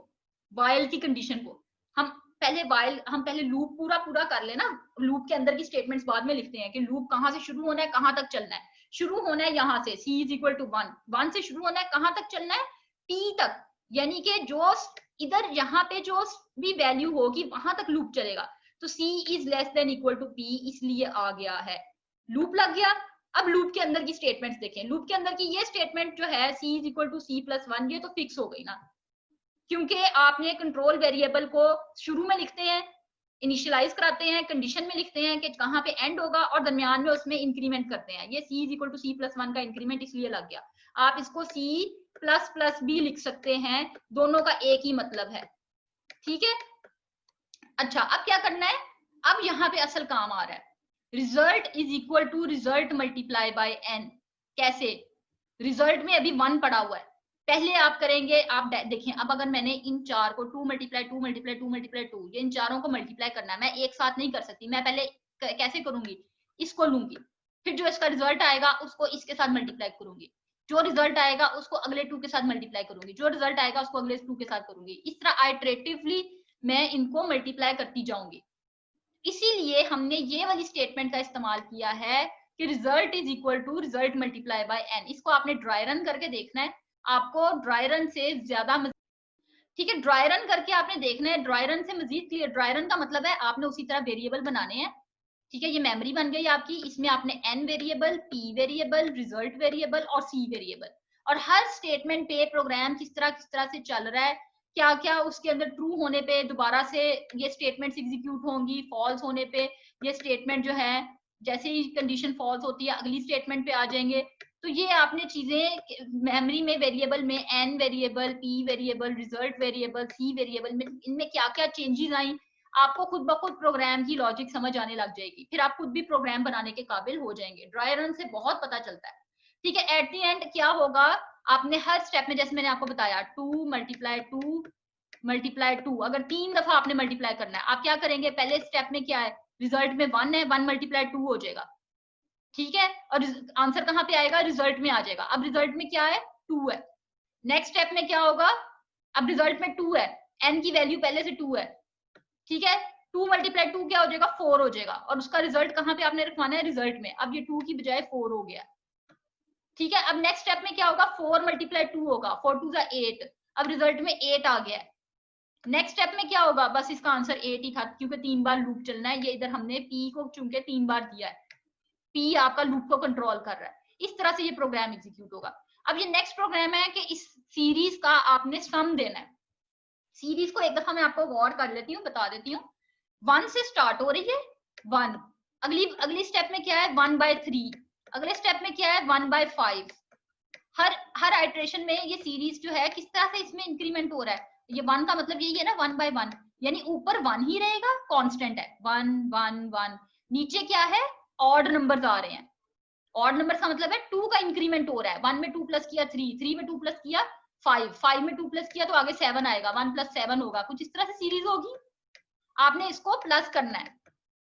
वाइल की कंडीशन को। हम पहले लूप पूरा कर लेना, लूप के अंदर की स्टेटमेंट्स बाद में लिखते हैं कि लूप कहां से शुरू होना है कहां तक चलना है। शुरू होना है यहाँ से c इज इक्वल टू 1, 1 से शुरू होना है, कहां तक चलना है, p तक, यानी कि जो इधर यहाँ पे जो भी वैल्यू होगी वहां तक लूप चलेगा। तो c is less than equal to p, इसलिए आ गया है, लूप लग गया। अब लूप के अंदर की स्टेटमेंट्स देखें, लूप के अंदर की ये स्टेटमेंट जो है c is equal to c+1, ये तो फिक्स हो गई ना, क्योंकि आपने कंट्रोल वेरिएबल को शुरू में लिखते हैं, इनिशियलाइज कराते हैं, कंडीशन में लिखते हैं कि कहां पे एंड होगा, और दरमियान में उसमें इंक्रीमेंट करते हैं। ये c is equal to c+1 का इंक्रीमेंट इसलिए लग गया। आप इसको c++ भी लिख सकते हैं, दोनों का एक ही मतलब है। ठीक है, अच्छा अब क्या करना है, अब यहाँ पे असल काम आ रहा है, result is equal to result multiply by n। कैसे, रिजल्ट में अभी 1 पड़ा हुआ है, पहले आप करेंगे, आप देखें, अब अगर मैंने इन 4 को 2 मल्टीप्लाई 2 मल्टीप्लाई 2 मल्टीप्लाई 2, ये इन चारों को मल्टीप्लाई करना है, मैं एक साथ नहीं कर सकती, मैं पहले कैसे करूंगी, इसको लूंगी, फिर जो इसका रिजल्ट आएगा उसको इसके साथ मल्टीप्लाई करूंगी, जो रिजल्ट आएगा उसको अगले 2 के साथ मल्टीप्लाई करूंगी, जो रिजल्ट आएगा उसको अगले 2 के साथ करूंगी, इस तरह आइटरेटिवली मैं इनको मल्टीप्लाई करती जाऊंगी। इसीलिए हमने ये वाली स्टेटमेंट का इस्तेमाल किया है कि result is equal to result multiply by n। इसको आपने ड्राई रन करके देखना है, आपको ड्राई रन से ज्यादा, ठीक है, ड्राई रन करके आपने देखना है, ड्राई रन से मजीद क्लियर। ड्राई रन का मतलब है आपने उसी तरह वेरिएबल बनाने हैं। ठीक है, ये मेमोरी बन गई आपकी, इसमें आपने n variable, p variable, result variable और c वेरिएबल, और हर स्टेटमेंट पे प्रोग्राम किस तरह से चल रहा है, क्या क्या उसके अंदर ट्रू होने पे दोबारा से ये स्टेटमेंट्स एग्जीक्यूट होंगी, फॉल्स होने पे ये स्टेटमेंट जो है जैसे ही कंडीशन फॉल्स होती है अगली स्टेटमेंट पे आ जाएंगे। तो ये आपने चीजें मेमोरी में वेरिएबल में n variable, p variable, result variable, c variable में इनमें क्या क्या चेंजेस आई, आपको खुद ब खुद प्रोग्राम की लॉजिक समझ आने लग जाएगी, फिर आप खुद भी प्रोग्राम बनाने के काबिल हो जाएंगे। ड्राई रन से बहुत पता चलता है। ठीक है, एट द एंड क्या होगा, आपने हर स्टेप में जैसे मैंने आपको बताया 2 मल्टीप्लाई 2 मल्टीप्लाई 2, अगर 3 दफा आपने मल्टीप्लाई करना है, आप क्या करेंगे, पहले स्टेप में क्या है, रिजल्ट में 1 है, 1 मल्टीप्लाई 2 हो जाएगा। ठीक है, और आंसर कहां पे आएगा, रिजल्ट में आ जाएगा। अब रिजल्ट में क्या है, 2 है। नेक्स्ट स्टेप में क्या होगा, अब रिजल्ट में 2 है, n की वैल्यू पहले से 2 है, ठीक है, 2 मल्टीप्लाई 2 क्या हो जाएगा, 4 हो जाएगा, और उसका रिजल्ट कहां पे आपने रखवाना है, रिजल्ट में। अब ये 2 की बजाय 4 हो गया। ठीक है, अब नेक्स्ट स्टेप में क्या होगा, 4 मल्टीप्लाई 2 होगा, 4 2 8, अब रिजल्ट में 8 आ गया है। नेक्स्ट स्टेप में क्या होगा, बस इसका आंसर 8 ही था, क्योंकि 3 बार लूप चलना है, ये इधर हमने p को चुनके 3 बार दिया है, p आपका लूप को कंट्रोल कर रहा है। इस तरह से ये प्रोग्राम एग्जीक्यूट होगा। अब ये नेक्स्ट प्रोग्राम है कि इस सीरीज का आपने सम देना है। सीरीज को एक दफा मैं आपको गौर कर लेती हूँ, बता देती हूँ। 1 से स्टार्ट हो रही है 1, अगली स्टेप में क्या है 1/3, अगले स्टेप में क्या है 1/5। हर आइटरेशन में ये सीरीज जो है किस तरह से इसमें इंक्रीमेंट हो रहा है, ये 1 का मतलब यही है ना, 1 बाय 1, यानी ऊपर 1 ही रहेगा, कांस्टेंट है 1 1 1। नीचे क्या है, ऑड नंबर्स आ रहे हैं। ऑड नंबर का मतलब है 2 का इंक्रीमेंट हो रहा है। 1 में 2 प्लस किया 3, 3 में 2 प्लस किया 5, 5 में 2 प्लस किया तो आगे 7 आएगा, 1 प्लस 7 होगा, कुछ इस तरह से सीरीज होगी। आपने इसको प्लस करना है।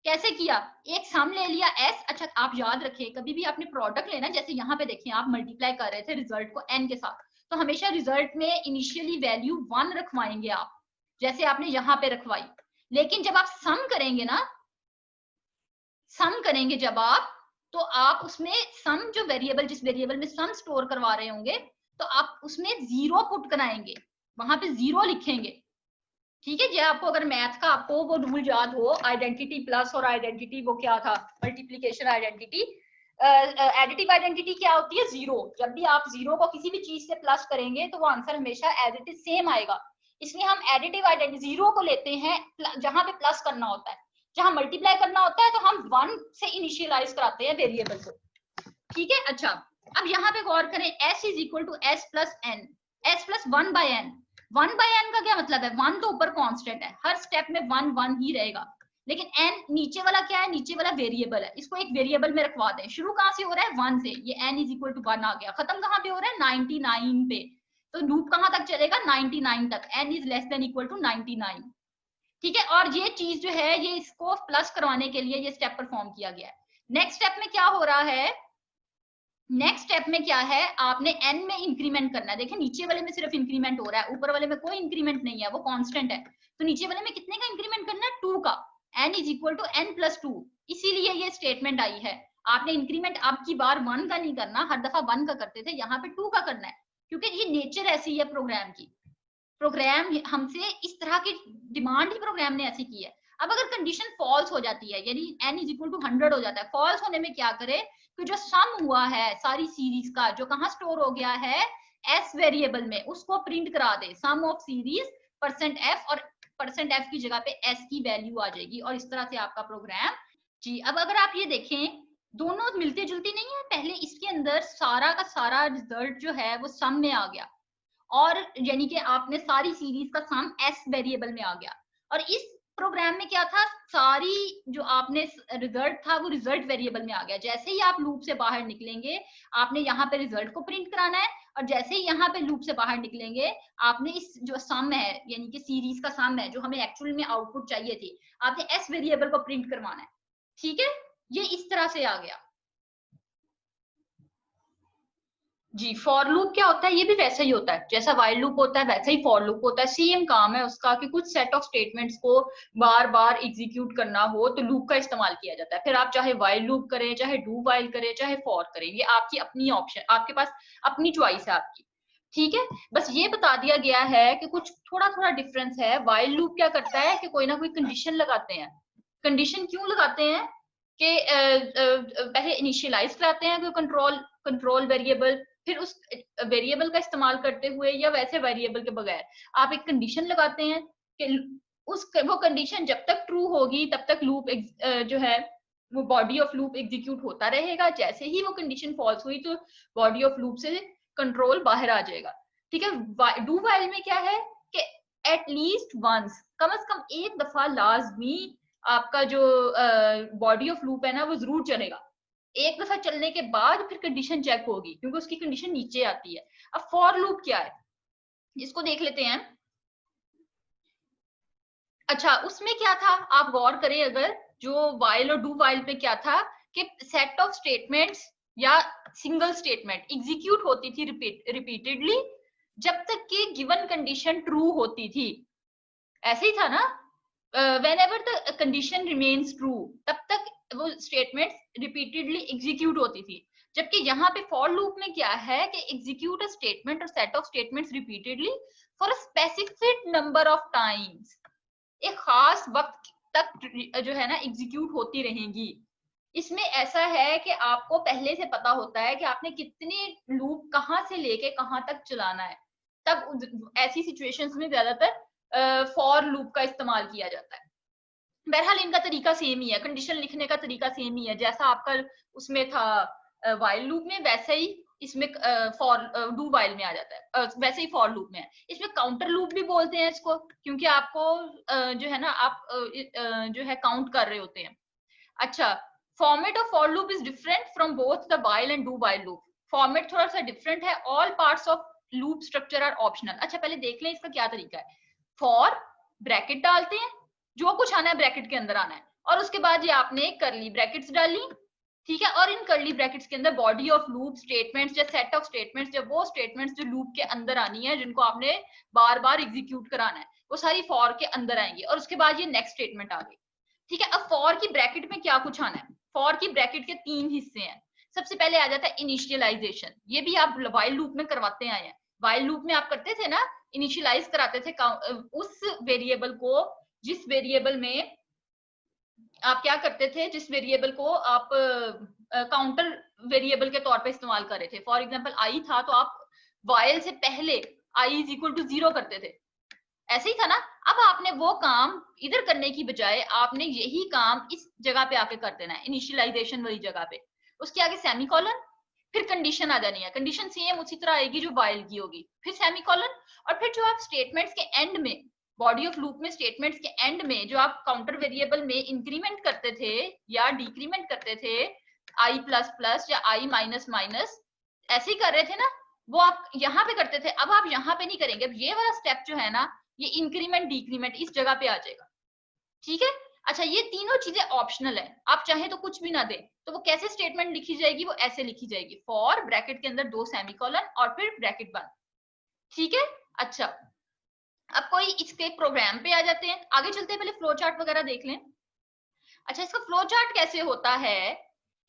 कैसे किया, एक सम ले लिया s। अच्छा आप याद रखें, कभी भी आपने प्रोडक्ट लेना, जैसे यहाँ पे देखें आप मल्टीप्लाई कर रहे थे रिजल्ट को n के साथ, तो हमेशा रिजल्ट में इनिशियली वैल्यू 1 रखवाएंगे आप, जैसे आपने यहाँ पे रखवाई। लेकिन जब आप सम करेंगे ना, सम करेंगे जब आप, तो आप उसमें सम जो वेरिएबल, जिस वेरिएबल में सम स्टोर करवा रहे होंगे, तो आप उसमें 0 पुट कराएंगे, वहां पे 0 लिखेंगे। ठीक है जी, आपको अगर मैथ का आपको वो रूल याद हो, आइडेंटिटी प्लस और आइडेंटिटी वो क्या था, मल्टीप्लीकेशन आइडेंटिटी, एडिटिव आइडेंटिटी क्या होती है, 0। जब भी आप 0 को किसी भी चीज से प्लस करेंगे तो वो आंसर हमेशा एज इट इज सेम आएगा। इसलिए हम एडिटिव आइडेंटिटी 0 को लेते हैं जहां पे प्लस करना होता है, जहां मल्टीप्लाई करना होता है तो हम 1 से इनिशियलाइज कराते हैं वेरिएबल को। ठीक है। अच्छा अब यहाँ पे गौर करें, s is equal to s plus n, s plus 1 by n। 1 by n का क्या मतलब है, 1 तो ऊपर कांस्टेंट है, हर स्टेप में 1 1 ही रहेगा, लेकिन n नीचे वाला क्या है, नीचे वाला वेरिएबल है, इसको एक वेरिएबल में रखवा दें। शुरू कहां से हो रहा है, 1 से, ये n इज इक्वल टू 1 आ गया। खत्म कहां पे हो रहा है, 99 पे, तो लूप कहां तक चलेगा, 99 तक, n is less than equal to 99। ठीक है, और ये चीज जो है, ये इसको प्लस करवाने के लिए ये स्टेप परफॉर्म किया गया है। नेक्स्ट स्टेप में क्या हो रहा है, नेक्स्ट स्टेप में क्या है, आपने n में इंक्रीमेंट करना है। देखिए नीचे वाले में सिर्फ इंक्रीमेंट हो रहा है, ऊपर वाले में कोई इंक्रीमेंट नहीं है, वो कांस्टेंट है। तो नीचे वाले में कितने का इंक्रीमेंट करना है, 2 का। n is equal to n plus 2, इसीलिए ये स्टेटमेंट आई है। आपने इंक्रीमेंट अब की बार 1 का नहीं करना, हर दफा 1 का करते थे, यहाँ पे 2 का करना है, क्योंकि ये नेचर ऐसी है प्रोग्राम की। प्रोग्राम हमसे इस तरह की डिमांड ही प्रोग्राम ने ऐसी की है। अब अगर कंडीशन फॉल्स हो जाती है, यानी n इज इक्वल टू 100 हो जाता है, फॉल्स होने में क्या करे कि जो सम हुआ है सारी सीरीज का, जो कहाँ स्टोर हो गया है, s वेरिएबल में, उसको प्रिंट करा दे, सम ऑफ सीरीज परसेंट f, और परसेंट f की जगह पे s की वैल्यू आ जाएगी, और इस तरह से आपका प्रोग्राम जी। अब अगर आप ये देखें, दोनों मिलती जुलती नहीं है, पहले इसके अंदर सारा का सारा रिजल्ट जो है वो सम में आ गया, और यानी कि आपने सारी सीरीज का सम एस वेरिएबल में आ गया। और इस प्रोग्राम में क्या था, सारी जो आपने रिजल्ट था वो रिजल्ट वेरिएबल में आ गया। जैसे ही आप लूप से बाहर निकलेंगे, आपने यहाँ पे रिजल्ट को प्रिंट कराना है, और जैसे ही यहाँ पे लूप से बाहर निकलेंगे, आपने इस जो सम है, यानी कि सीरीज का सम है, जो हमें एक्चुअल में आउटपुट चाहिए थी, आपने एस वेरिएबल को प्रिंट करवाना है। ठीक है, ये इस तरह से आ गया जी। फॉर लूप क्या होता है, ये भी वैसा ही होता है, जैसा वाइल लूप होता है वैसा ही फॉर लूप होता है। सेम काम है उसका कि कुछ सेट ऑफ स्टेटमेंट्स को बार बार एग्जीक्यूट करना हो तो लूप का इस्तेमाल किया जाता है। फिर आप चाहे वाइल लूप करें, चाहे डू वाइल करें, चाहे फॉर करें, ये आपकी अपनी ऑप्शन, आपके पास अपनी चॉइस है आपकी। ठीक है, बस ये बता दिया गया है कि कुछ थोड़ा थोड़ा डिफरेंस है। वाइल लूप क्या करता है कि कोई ना कोई कंडीशन लगाते हैं। कंडीशन क्यों लगाते हैं कि पहले इनिशियलाइज कराते हैं कोई कंट्रोल वेरिएबल, फिर उस वेरिएबल का इस्तेमाल करते हुए या वैसे वेरिएबल के बगैर आप एक कंडीशन लगाते हैं कि वो कंडीशन जब तक ट्रू होगी तब तक लूप जो है वो बॉडी ऑफ लूप एग्जीक्यूट होता रहेगा। जैसे ही वो कंडीशन फॉल्स हुई तो बॉडी ऑफ लूप से कंट्रोल बाहर आ जाएगा। ठीक है, डू वाइल में क्या है कि एटलीस्ट वंस, कम से कम एक दफा लाजमी आपका जो बॉडी ऑफ लूप है ना वो जरूर चलेगा। एक दफा चलने के बाद फिर कंडीशन चेक होगी, क्योंकि उसकी कंडीशन नीचे आती है। अब फॉर लूप क्या है, इसको देख लेते हैं। अच्छा उसमें क्या था, आप गौर करें, अगर जो वाइल और डू वाइल पे क्या था कि सेट ऑफ स्टेटमेंट्स या सिंगल स्टेटमेंट एग्जीक्यूट होती थी रिपीटेडली जब तक कि गिवन कंडीशन ट्रू होती थी। ऐसे ही था ना, whenever the condition remains true तब तक वो स्टेटमेंट रिपीटेडली एग्जीक्यूट होती थी। जबकि यहाँ पे फॉर लूप में क्या है कि execute a statement or set of statements repeatedly for a specific number of times, एक खास वक्त तक जो है ना एग्जीक्यूट होती रहेंगी। इसमें ऐसा है कि आपको पहले से पता होता है कि आपने कितने लूप कहाँ से लेके कहाँ तक चलाना है। तब ऐसी सिचुएशंस में ज्यादातर फॉर लूप का इस्तेमाल किया जाता है। बहरहाल इनका तरीका सेम ही है, कंडीशन लिखने का तरीका सेम ही है, जैसा आपका उसमें था वाइल लूप में, वैसा ही इसमें फॉर डू वाइल में आ जाता है, वैसे ही फॉर लूप में है। इसमें काउंटर लूप भी बोलते हैं इसको, क्योंकि आपको जो है ना आप जो है काउंट कर रहे होते हैं। अच्छा, format of for loop is different from both the while and do while loop. Format थोड़ा सा डिफरेंट है। All parts of loop structure are optional. अच्छा, पहले देख लें इसका क्या तरीका है। फॉर ब्रैकेट डालते हैं, जो कुछ आना है ब्रैकेट के अंदर आना है, और उसके बाद ये आपने करली ब्रैकेट्स डाली, ठीक है, और इन करली ब्रैकेट्स के अंदर बॉडी ऑफ लूप स्टेटमेंट्स या सेट ऑफ स्टेटमेंट्स, जब वो स्टेटमेंट्स जो लूप के अंदर आनी है, जिनको आपने बार बार एग्जीक्यूट कराना है, वो सारी फॉर के अंदर आएंगी, और उसके बाद ये नेक्स्ट स्टेटमेंट आ गई। ठीक है, अब फॉर की ब्रैकेट में क्या कुछ आना है। फॉर की ब्रैकेट के 3 हिस्से हैं। सबसे पहले आ जाता है इनिशियलाइजेशन। ये भी आप वाइल लूप में करवाते आए हैं। वाइल लूप में आप करते थे ना, इनिशियलाइज कराते थे उस वेरिएबल को, जिस वेरिएबल में आप क्या करते थे, जिस वेरिएबल को आप काउंटर वेरिएबल के तौर पे इस्तेमाल कर रहे थे। फॉर एग्जांपल आई था, तो आप वाइल से पहले आई इज इक्वल टू 0 करते थे, ऐसे ही था ना। अब आपने वो काम इधर करने की बजाय आपने यही काम इस जगह पे आके कर देना है, इनिशियलाइजेशन वाली जगह पे। उसके आगे सेमीकोलन, फिर कंडीशन आ जानी है। कंडीशन सेम उसी तरह आएगी जो वाइल की होगी, फिर सेमीकोलन, और फिर जो आप स्टेटमेंट्स के एंड में, बॉडी ऑफ लूप में स्टेटमेंट्स के एंड में जो आप काउंटर वेरिएबल में इंक्रीमेंट करते थे या डिक्रीमेंट करते थे, आई प्लस प्लस या आई माइनस माइनस, ऐसे ही कर रहे थे ना, वो आप यहाँ पे करते थे। अब आप यहाँ पे नहीं करेंगे। अब ये वाला स्टेप जो है ना, ये इंक्रीमेंट डिक्रीमेंट इस जगह पे आ जाएगा। ठीक है। अच्छा, ये तीनों चीजें ऑप्शनल है। आप चाहे तो कुछ भी ना दें, तो वो कैसे स्टेटमेंट लिखी जाएगी, वो ऐसे लिखी जाएगी, फॉर ब्रैकेट के अंदर 2 सेमीकोलन और फिर ब्रैकेट बंद। ठीक है। अच्छा, अब कोई इसके प्रोग्राम पे आ जाते हैं, आगे चलते हैं, पहले फ्लो चार्ट वगैरह देख लें। अच्छा, इसका फ्लो चार्ट कैसे होता है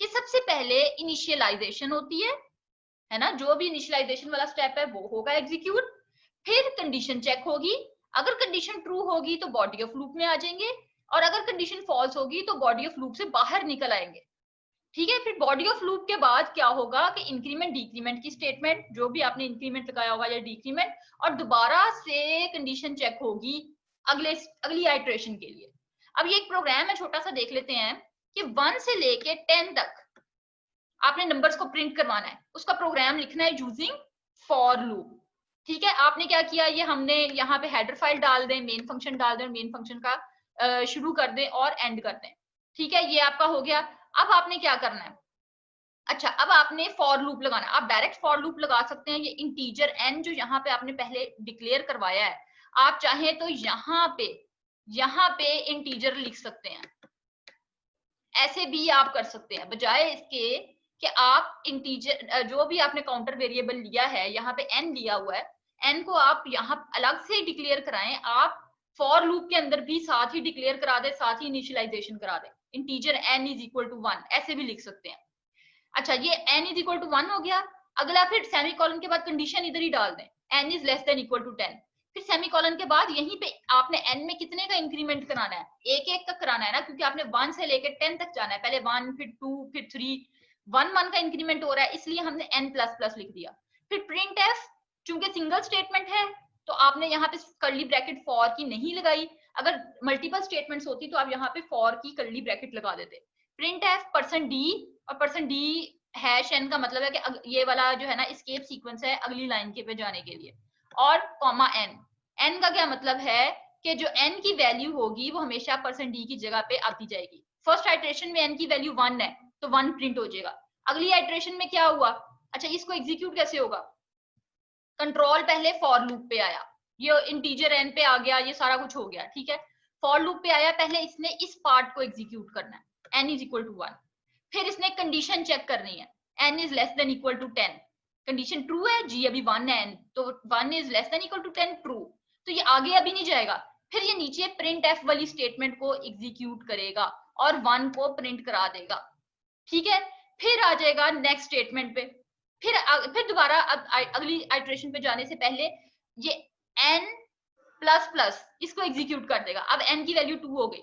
कि सबसे पहले इनिशियलाइजेशन होती है ना, जो भी इनिशियलाइजेशन वाला स्टेप है वो होगा एग्जीक्यूट, फिर कंडीशन चेक होगी, अगर कंडीशन ट्रू होगी तो बॉडी ऑफ लूप में आ जाएंगे, और अगर कंडीशन फॉल्स होगी तो बॉडी ऑफ लूप से बाहर निकल आएंगे। ठीक है, फिर बॉडी ऑफ लूप के बाद क्या होगा कि इंक्रीमेंट डिक्रीमेंट की स्टेटमेंट, जो भी आपने इंक्रीमेंट लगाया होगा या डिक्रीमेंट, और दोबारा से कंडीशन चेक होगी अगली आइट्रेशन के लिए। अब ये एक प्रोग्राम है, छोटा सा देख लेते हैं कि 1 से लेके 10 तक आपने नंबर्स को प्रिंट करवाना है, उसका प्रोग्राम लिखना है यूजिंग फॉर लूप। ठीक है, आपने क्या किया, ये हमने यहाँ पे हेडर फाइल डाल दें, मेन फंक्शन डाल दें, मेन फंक्शन का शुरू कर दें और एंड कर दें। ठीक है, ये आपका हो गया। अब आपने क्या करना है, अच्छा, अब आपने फॉर लूप लगाना है। आप डायरेक्ट फॉर लूप लगा सकते हैं, ये इंटीजर n जो यहाँ पे आपने पहले डिक्लेयर करवाया है, आप चाहें तो यहाँ पे इंटीजर लिख सकते हैं, ऐसे भी आप कर सकते हैं, बजाय इसके कि आप इंटीजर जो भी आपने काउंटर वेरिएबल लिया है, यहाँ पे n लिया हुआ है, n को आप यहाँ अलग से डिक्लेयर कराएं। आप फॉर लूप के अंदर भी साथ ही डिक्लेयर करा दे, साथ ही इनिशियलाइजेशन करा दे, integer n is equal to 1, ऐसे भी लिख सकते हैं। अच्छा, ये n इज इक्वल टू 1 हो गया। अगला फिर सेमीकोलन के बाद कंडीशन इधर ही डाल दें, n is less than equal to 10। फिर सेमीकोलन के बाद यहीं पे आपने n में कितने का इंक्रीमेंट कराना है, एक एक का कराना है ना, क्योंकि आपने 1 से लेकर 10 तक जाना है। पहले 1, फिर 2, फिर 3, 1 का इंक्रीमेंट हो रहा है, इसलिए हमने n प्लस प्लस लिख दिया। फिर प्रिंट एफ, चूंकि सिंगल स्टेटमेंट है तो आपने यहाँ पे कर्ली ब्रैकेट फॉर की नहीं लगाई, अगर मल्टीपल स्टेटमेंट्स होती तो आप यहाँ पे फॉर की कर्ली ब्रैकेट लगा देते। प्रिंट एफ %d, और %d हैश n का मतलब है कि ये वाला जो है ना एस्केप सीक्वेंस है अगली लाइन के पे जाने के लिए, और कॉमा n। n का क्या मतलब है कि जो n की वैल्यू होगी वो हमेशा %d की जगह पे आती जाएगी। फर्स्ट आइट्रेशन में n की वैल्यू 1 है तो 1 प्रिंट हो जाएगा। अगली आइट्रेशन में क्या हुआ, अच्छा इसको एग्जीक्यूट कैसे होगा, कंट्रोल पहले फॉर लूप पे आया, ये इंटीजर n पे आ गया, ये सारा कुछ हो गया। ठीक है, फॉर लूप पे आया, पहले इसने इस पार्ट को एग्जीक्यूट करना है, n इज इक्वल टू 1। फिर इसने कंडीशन चेक करनी है, n is less than equal to 10। Condition true है जी, अभी 1 है n, तो 1 is less than equal to 10, true, तो ये आगे अभी नहीं जाएगा। फिर ये नीचे प्रिंट एफ वाली स्टेटमेंट को एग्जीक्यूट करेगा और 1 को प्रिंट करा देगा। ठीक है, फिर आ जाएगा नेक्स्ट स्टेटमेंट पे, फिर दोबारा अगली आइट्रेशन पे जाने से पहले ये n प्लस प्लस इसको एग्जीक्यूट कर देगा। अब n की वैल्यू 2 हो गई,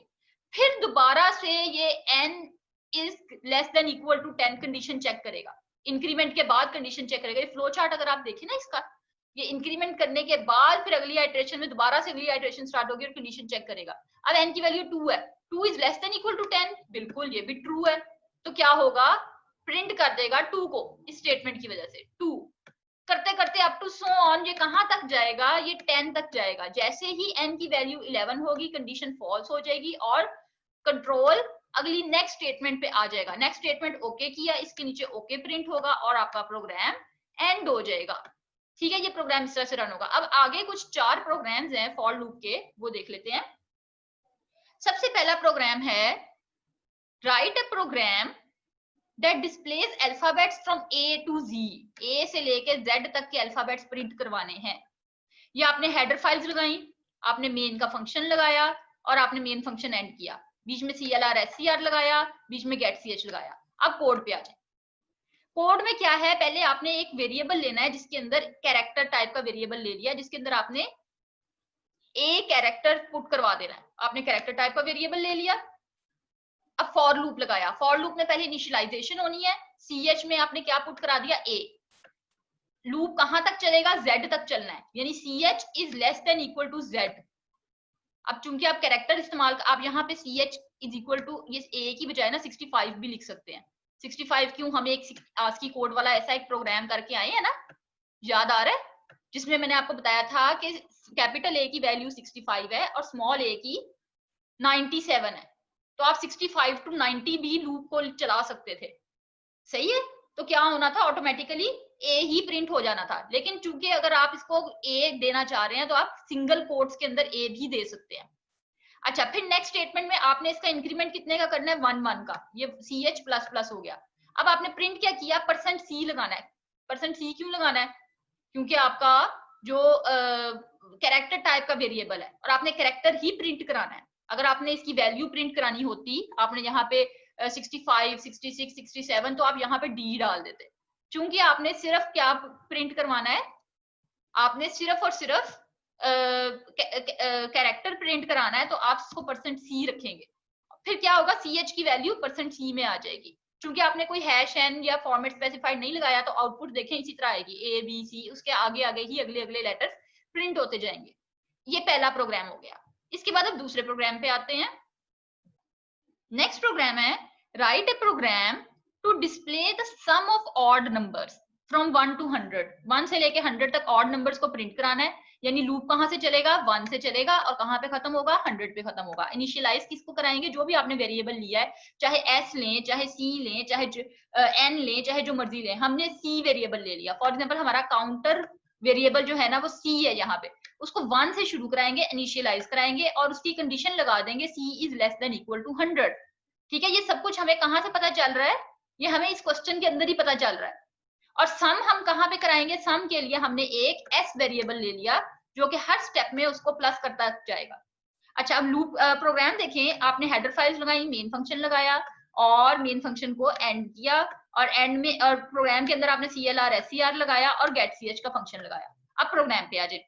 फिर दोबारा से ये n is less than equal to 10 condition check करेगा, इंक्रीमेंट के बाद कंडीशन चेक करेगा। ये फ्लो चार्ट अगर आप देखें ना इसका, ये इंक्रीमेंट करने के बाद फिर अगली आइट्रेशन में दोबारा से अगली आइट्रेशन स्टार्ट होगी और कंडीशन चेक करेगा। अब n की वैल्यू 2 है, 2 is less than equal to 10, बिल्कुल ये भी ट्रू है, तो क्या होगा प्रिंट कर देगा 2 को इस स्टेटमेंट की वजह से। 2 करते करते अप टू सो ऑन, ये कहां तक जाएगा, ये 10 तक जाएगा। जैसे ही n की वैल्यू 11 होगी कंडीशन फॉल्स हो जाएगी और कंट्रोल अगली नेक्स्ट स्टेटमेंट पे आ जाएगा। नेक्स्ट स्टेटमेंट ओके किया, इसके नीचे ओके प्रिंट होगा और आपका प्रोग्राम एंड हो जाएगा। ठीक है, ये प्रोग्राम इस तरह से रन होगा। अब आगे कुछ 4 प्रोग्राम्स हैं फॉर लूप के, वो देख लेते हैं। सबसे पहला प्रोग्राम है write a program that displays alphabets from A to Z, A से लेके Z तक के अल्फाबेट्स प्रिंट करवाने हैं। ये आपने हेडर फाइल्स लगाई, आपने मेन का फंक्शन लगाया और आपने मेन फंक्शन एंड किया, बीच में CLR SCR लगाया, बीच में get ch लगाया। अब कोड पे आ जाए। कोड में क्या है, पहले आपने एक वेरिएबल लेना है जिसके अंदर कैरेक्टर टाइप का वेरिएबल ले लिया, जिसके अंदर आपने A कैरेक्टर पुट करवा देना है। आपने कैरेक्टर टाइप का वेरिएबल ले लिया। अब फॉर लूप लगाया, फॉर लूप में पहले इनिशियलाइजेशन होनी है, ch में आपने क्या पुट करा दिया, a। लूप कहां तक चलेगा, z तक चलना है, यानी ch is less than equal to z। अब चूंकि आप कैरेक्टर इस्तेमाल, आप यहाँ पे ch इज इक्वल टू, ये a की बजाय ना 65 भी लिख सकते हैं। 65 क्यों, हम एक ASCII कोड वाला ऐसा एक प्रोग्राम करके आए हैं ना, याद आ रहा है, जिसमें मैंने आपको बताया था कि कैपिटल A की वैल्यू 65 है और स्मॉल a की 97 है। तो आप 65 टू 90 भी लूप को चला सकते थे, सही है। तो क्या होना था, ऑटोमेटिकली ए ही प्रिंट हो जाना था। लेकिन चूंकि अगर आप इसको ए देना चाह रहे हैं तो आप सिंगल कोट्स के अंदर ए भी दे सकते हैं। अच्छा, फिर नेक्स्ट स्टेटमेंट में आपने इसका इंक्रीमेंट कितने का करना है, 1 का, ये ch प्लस प्लस हो गया। अब आपने प्रिंट क्या किया, %c लगाना है। %c क्यों लगाना है, क्योंकि आपका जो कैरेक्टर टाइप का वेरिएबल है और आपने कैरेक्टर ही प्रिंट कराना है। अगर आपने इसकी वैल्यू प्रिंट करानी होती, आपने यहाँ पे 65, 66, 67, तो आप यहाँ पे डी डाल देते। चूंकि आपने सिर्फ क्या प्रिंट करवाना है, आपने सिर्फ और सिर्फ कैरेक्टर प्रिंट कराना है, तो आप इसको %c रखेंगे। फिर क्या होगा, ch की वैल्यू %c में आ जाएगी। क्योंकि आपने कोई हैश एन या फॉर्मेट स्पेसिफाइड नहीं लगाया, तो आउटपुट देखें इसी तरह आएगी, A B C, उसके आगे आगे ही अगले अगले लेटर्स प्रिंट होते जाएंगे। ये पहला प्रोग्राम हो गया। इसके बाद अब दूसरे प्रोग्राम पे आते हैं। नेक्स्ट प्रोग्राम है write a program to display the sum of odd numbers from 1 to 100। 1 से लेके 100 तक ऑड नंबर्स को प्रिंट कराना है। यानी लूप कहां से चलेगा, 1 से चलेगा और कहां पे खत्म होगा, 100 पे खत्म होगा। इनिशियलाइज किसको कराएंगे, जो भी आपने वेरिएबल लिया है, चाहे s लें, चाहे c लें, चाहे n लें, चाहे जो मर्जी लें। हमने c वेरिएबल ले लिया, फॉर एग्जांपल हमारा काउंटर वेरिएबल जो है ना वो c है, यहाँ पे उसको 1 से शुरू कराएंगे, इनिशियलाइज कराएंगे और उसकी कंडीशन लगा देंगे c is less than equal to 100। ठीक है, ये सब कुछ हमें कहां से पता चल रहा है, ये हमें इस क्वेश्चन के अंदर ही पता चल रहा है। और सम हम कहां पे कराएंगे, सम के लिए हमने एक s वेरिएबल ले लिया जो कि हर स्टेप में उसको प्लस करता जाएगा। अच्छा, अब लूप प्रोग्राम देखें, आपने हेडर फाइल्स लगाई, मेन फंक्शन लगाया और मेन फंक्शन को एंड किया और एंड में और प्रोग्राम के अंदर आपने CLR SCR लगाया और get ch का फंक्शन लगाया। अब प्रोग्राम पे आ जाए।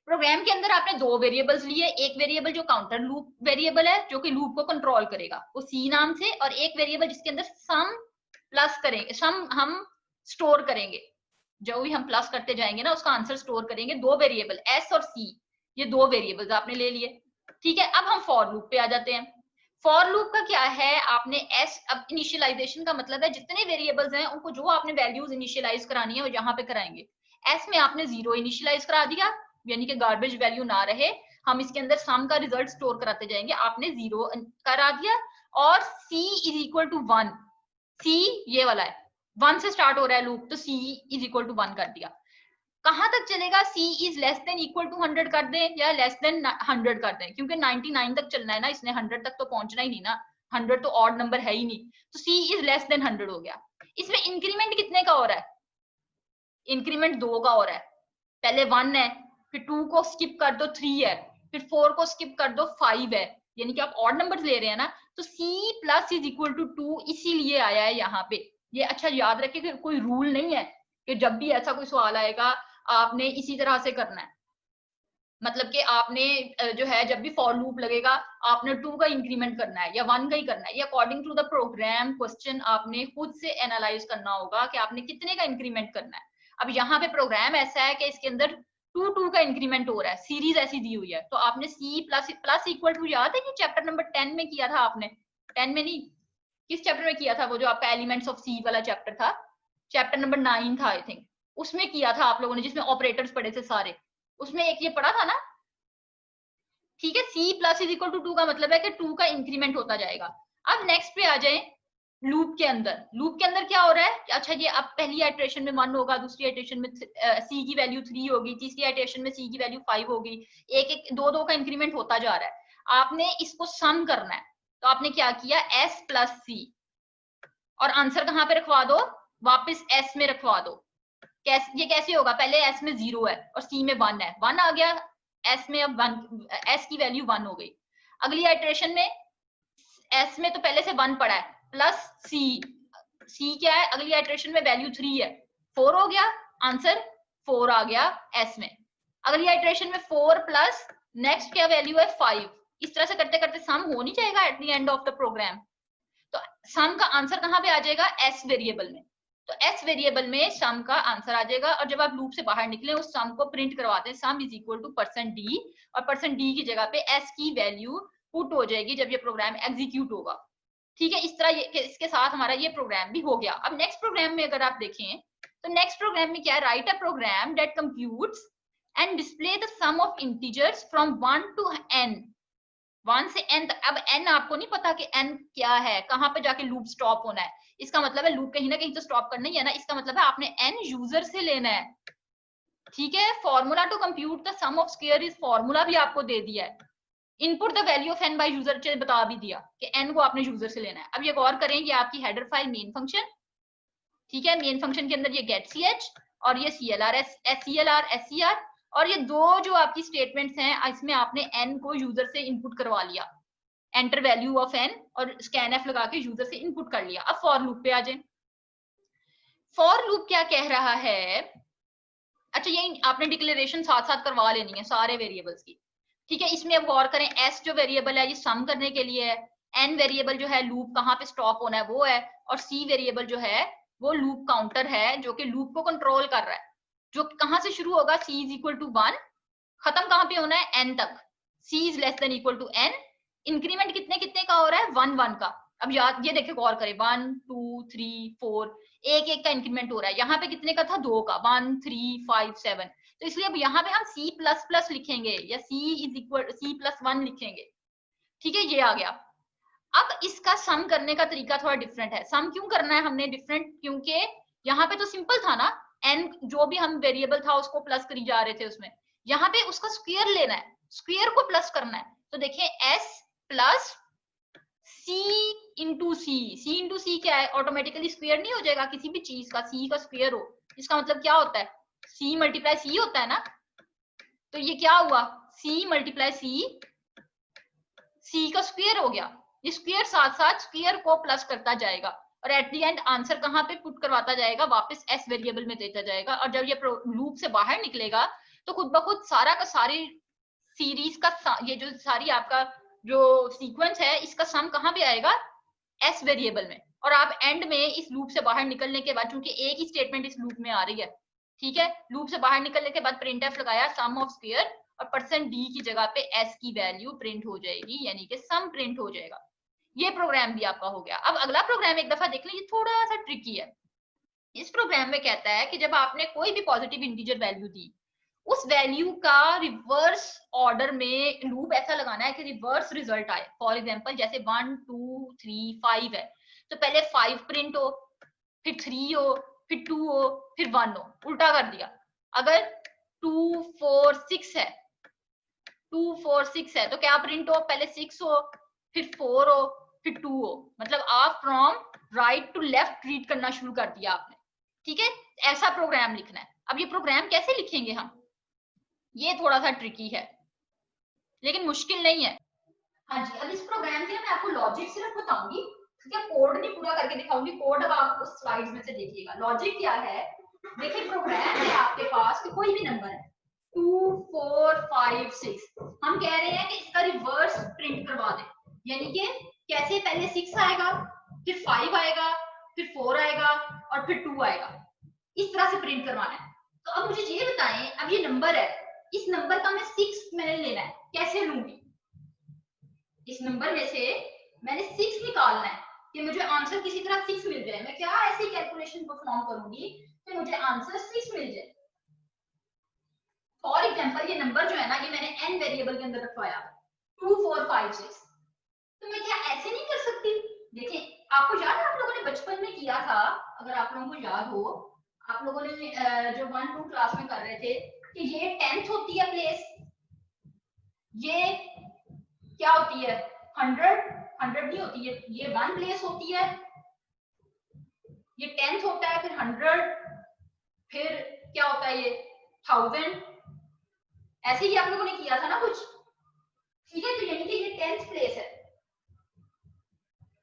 प्रोग्राम के अंदर आपने दो वेरिएबल्स लिए, एक वेरिएबल जो काउंटर लूप वेरिएबल है जो कि लूप को कंट्रोल करेगा वो सी नाम से, और एक वेरिएबल जिसके अंदर सम प्लस करेंगे, सम हम स्टोर करेंगे, जो भी हम प्लस करते जाएंगे ना उसका आंसर स्टोर करेंगे। दो वेरिएबल एस और सी, ये दो वेरिएबल्स आपने ले लिए। ठीक है, अब हम फॉर लूप पे आ जाते हैं। फॉर लूप का क्या है, आपने एस, अब इनिशियलाइजेशन का मतलब है जितने वेरिएबल्स हैं उनको जो आपने वैल्यूज इनिशियलाइज करानी है वो यहाँ पे कराएंगे। एस में आपने 0 इनिशियलाइज करा दिया, यानी कि गार्बेज वैल्यू ना रहे, हम इसके अंदर सम का रिजल्ट स्टोर कराते जाएंगे, आपने 0 करा दिया। और c is equal to 1, c ये वाला है 1 से स्टार्ट हो रहा है लूप, तो c इज इक्वल टू 1 कर दिया। कहां तक चलेगा, c is less than equal to 100 कर दें या लेस देन 100 कर दें, क्योंकि 99 तक चलना है ना, इसने 100 तक तो पहुंचना ही नहीं ना, 100 तो ऑड नंबर है ही नहीं, तो c इज लेस देन 100 हो गया। इसमें इंक्रीमेंट कितने का हो रहा है, इंक्रीमेंट 2 का हो रहा है। पहले 1 है, फिर 2 को स्किप कर दो 3 है, फिर 4 को स्किप कर दो 5 है, यानी कि आप ऑड नंबर्स ले रहे हैं ना, तो c plus is equal to 2 इसीलिए आया है यहाँ पे। ये अच्छा याद रखिए कि कोई रूल नहीं है कि जब भी ऐसा कोई सवाल आएगा आपने इसी तरह से करना है। मतलब कि आपने जो है जब भी फॉर लूप लगेगा आपने 2 का इंक्रीमेंट करना है या 1 का ही करना है, ये according to the program question आपने खुद से एनालाइज करना होगा कि आपने कितने का इंक्रीमेंट करना है। अब यहाँ पे प्रोग्राम ऐसा है कि इसके अंदर 2 का इंक्रीमेंट हो रहा है, सीरीज ऐसी दी हुई है, तो आपने c plus plus equal to, याद है कि चैप्टर नंबर 10 में किया था आपने, 10 में नहीं किस चैप्टर में किया था? वो जो आपका एलिमेंट्स ऑफ सी वाला चैप्टर था, चैप्टर नंबर 9 था आई थिंक, उसमें किया था आप लोगों ने, जिसमें ऑपरेटर्स पढ़े थे सारे, उसमें एक ये पढ़ा था ना। ठीक है, c plus is equal to 2 का मतलब है कि 2 का इंक्रीमेंट होता जाएगा। अब नेक्स्ट पे आ जाए, लूप के अंदर। लूप के अंदर क्या हो रहा है कि अच्छा ये अब पहली आइटरेशन में 1 होगा, दूसरी आइटरेशन में c की वैल्यू 3 होगी, तीसरी आइटरेशन में c की वैल्यू 5 होगी, एक एक दो दो का इंक्रीमेंट होता जा रहा है। आपने इसको सम करना है, तो आपने क्या किया, s प्लस सी, और आंसर कहां पे रखवा दो, वापस s में रखवा दो। ये कैसे होगा, पहले s में 0 है और c में 1 है, 1 आ गया s में, अब 1 s की वैल्यू 1 हो गई। अगली आइटरेशन में s में तो पहले से 1 पड़ा है, प्लस c क्या है, अगली आइटरेशन में वैल्यू 3 है, 4 हो गया, आंसर 4 आ गया s में। अगली आइटरेशन में 4 प्लस नेक्स्ट क्या वैल्यू है 5। इस तरह से करते करते सम हो नहीं जाएगा at the end of the program. तो सम का आंसर कहां पे आ जाएगा, एस वेरिएबल में। तो एस वेरिएबल में सम का आंसर आ जाएगा, और जब आप लूप से बाहर निकले उस सम को प्रिंट करवाते हैं, sum is equal to %d, और %d की जगह पे एस की वैल्यू पुट हो जाएगी जब ये प्रोग्राम एग्जीक्यूट होगा। ठीक है, इस तरह इसके साथ हमारा ये प्रोग्राम भी हो गया। अब नेक्स्ट प्रोग्राम में अगर आप देखें तो नेक्स्ट प्रोग्राम में क्या है, write a program that computes and display the sum of integers from 1 to n, 1 से n तक। अब n आपको नहीं पता कि n क्या है, कहां पे जाके लूप स्टॉप होना है, इसका मतलब है लूप कहीं ना कहीं तो स्टॉप करना ही है ना, इसका मतलब है आपने n यूजर से लेना है। ठीक है, formula to compute the sum of square is formula भी आपको दे दिया है, input the value of n by user बता भी दिया कि n को आपने यूजर से लेना है। अब ये गौर करें, ये आपकी हेडर फाइल मेन फंक्शन, ठीक है, मेन फंक्शन के अंदर ये गेट ch और ये clr ser, और ये दो जो आपकी स्टेटमेंट्स हैं इसमें आपने n को यूजर से इनपुट करवा लिया, एंटर वैल्यू ऑफ n और स्कैन एफ लगा के यूजर से इनपुट कर लिया। अब फॉर लूप पे आ जाए। फॉर लूप क्या कह रहा है, अच्छा ये आपने डिक्लेरेशन साथ साथ करवा लेनी है सारे वेरिएबल्स की। ठीक है, इसमें अब गौर करें, s जो वेरिएबल है ये सम करने के लिए है, n वेरिएबल जो है लूप कहाँ पे स्टॉप होना है वो है, और c वेरिएबल जो है वो लूप काउंटर है जो कि लूप को कंट्रोल कर रहा है, जो कहां से शुरू होगा, c इज इक्वल टू 1, खत्म कहां पे होना है n तक, c is less than equal to n, increment कितने कितने का हो रहा है, 1 1 का। अब याद ये देखिए गौर करें, 1 2 3 4, एक एक का इंक्रीमेंट हो रहा है, यहाँ पे कितने का था, 2 का, 1 3 5 7। तो इसलिए अब यहाँ पे हम c प्लस प्लस लिखेंगे या c इज इक्वल c+1 लिखेंगे। ठीक है, ये आ गया। अब इसका सम करने का तरीका थोड़ा डिफरेंट है। सम क्यों करना है हमने डिफरेंट, क्योंकि यहाँ पे तो सिंपल था ना, n जो भी हम वेरिएबल था उसको प्लस करी जा रहे थे उसमें, यहाँ पे उसका स्क्वायर लेना है, स्क्वायर को प्लस करना है। तो देखिए s प्लस c इंटू सी क्या है, ऑटोमेटिकली स्क्वायर नहीं हो जाएगा किसी भी चीज का, c का स्क्वायर हो, इसका मतलब क्या होता है, c मल्टीप्लाई c होता है ना। तो ये क्या हुआ, c मल्टीप्लाई c का स्क्वायर हो गया, ये स्क्वायर साथ साथ स्क्वायर को प्लस करता जाएगा, और एट द एंड आंसर कहां पे पुट करवाता जाएगा, वापस s वेरिएबल में देता जाएगा। और जब ये लूप से बाहर निकलेगा तो खुद ब खुद सारा का सारी सीरीज का ये जो सारी आपका जो सीक्वेंस है इसका सम कहां पे आएगा, s वेरिएबल में। और आप एंड में इस लूप से बाहर निकलने के बाद, क्योंकि एक ही स्टेटमेंट इस लूप में आ रही है, ठीक है, लूप से बाहर निकलने के बाद printf लगाया सम ऑफ स्क्वायर, और %d की जगह पे s की वैल्यू प्रिंट हो जाएगी, यानी कि सम प्रिंट हो जाएगा। ये प्रोग्राम भी आपका हो गया। अब अगला प्रोग्राम एक दफा देख लें, ये थोड़ा सा ट्रिकी है। इस प्रोग्राम में कहता है कि जब आपने कोई भी पॉजिटिव इंटीजर वैल्यू दी, उस वैल्यू का रिवर्स ऑर्डर में लूप ऐसा लगाना है कि रिवर्स रिजल्ट आए। फॉर एग्जांपल जैसे 1 2 3 5 है, तो पहले 5 प्रिंट हो, फिर 3 हो, फिर 2 हो, फिर 1 हो, उल्टा कर दिया। अगर 2 4 6 है, 2 4 6 है तो क्या प्रिंट हो, पहले 6 हो, फिर 4 हो, फिर 2 हो, मतलब आप from right to left read करना शुरू कर दिया आपने। ठीक है, ऐसा प्रोग्राम लिखना है। अब ये प्रोग्राम कैसे लिखेंगे हम, ये थोड़ा सा ट्रिकी है लेकिन मुश्किल नहीं है। हाँ जी, अब इस प्रोग्राम के लिए मैं आपको लॉजिक सिर्फ बताऊंगी, ठीक है, कोड नहीं पूरा करके दिखाऊंगी, कोड अब आप उस स्लाइड्स में से देखिएगा। लॉजिक क्या है, देखिए प्रोग्राम है आपके पास कि कोई भी नंबर है 2 4 5 6, हम कह रहे हैं कि इसका रिवर्स प्रिंट करवा दें, यानी कि कैसे, पहले 6 आएगा, फिर 5 आएगा, फिर 4 आएगा और फिर 2 आएगा, इस तरह से प्रिंट करवाना है। तो अब मुझे ये बताएं, अब ये नंबर है, इस नंबर का मैं 6 मैंने लेना है, कैसे लूंगी, इस नंबर में से मैंने 6 निकालना है, कि मुझे आंसर किसी तरह 6 मिल जाए, मैं क्या ऐसी कैलकुलेशन परफॉर्म करूंगी कि मुझे आंसर 6 मिल जाए। फॉर एग्जाम्पल ये नंबर जो है ना, ये मैंने n वेरिएबल के अंदर रखवाया 2 4 5 6, तो मैं क्या ऐसे नहीं कर सकती? देखिए आपको याद है, आप लोगों ने बचपन में किया था, अगर आप लोगों को याद हो, आप लोगों ने जो 1 2 क्लास में कर रहे थे कि ये 10th होती है प्लेस, ये क्या होती है 100 नहीं होती है, ये 1 प्लेस होती है, ये 10th होता है, फिर 100, फिर क्या होता है ये 1000, ऐसे ही आप लोगों ने किया था ना कुछ, ठीक है? तो यानी कि ये 10th प्लेस है।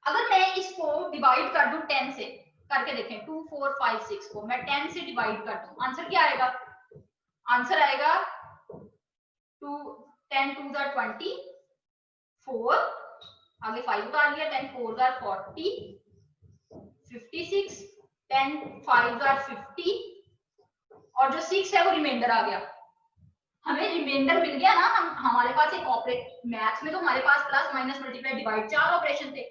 अगर मैं इसको डिवाइड कर दूं 10 से, करके देखें 2 4 5 6 को मैं 10 से डिवाइड कर दूं, आंसर क्या आएगा? आंसर आएगा 2 10 2 24, आगे 5 उतार लिया, 10 4 40 56, 10 5 50, और जो 6 है वो रिमाइंडर आ गया, हमें रिमाइंडर मिल गया ना। हम हमारे पास एक ऑपरेट, मैथ्स में तो हमारे पास plus minus multiply divide 4 operation थे,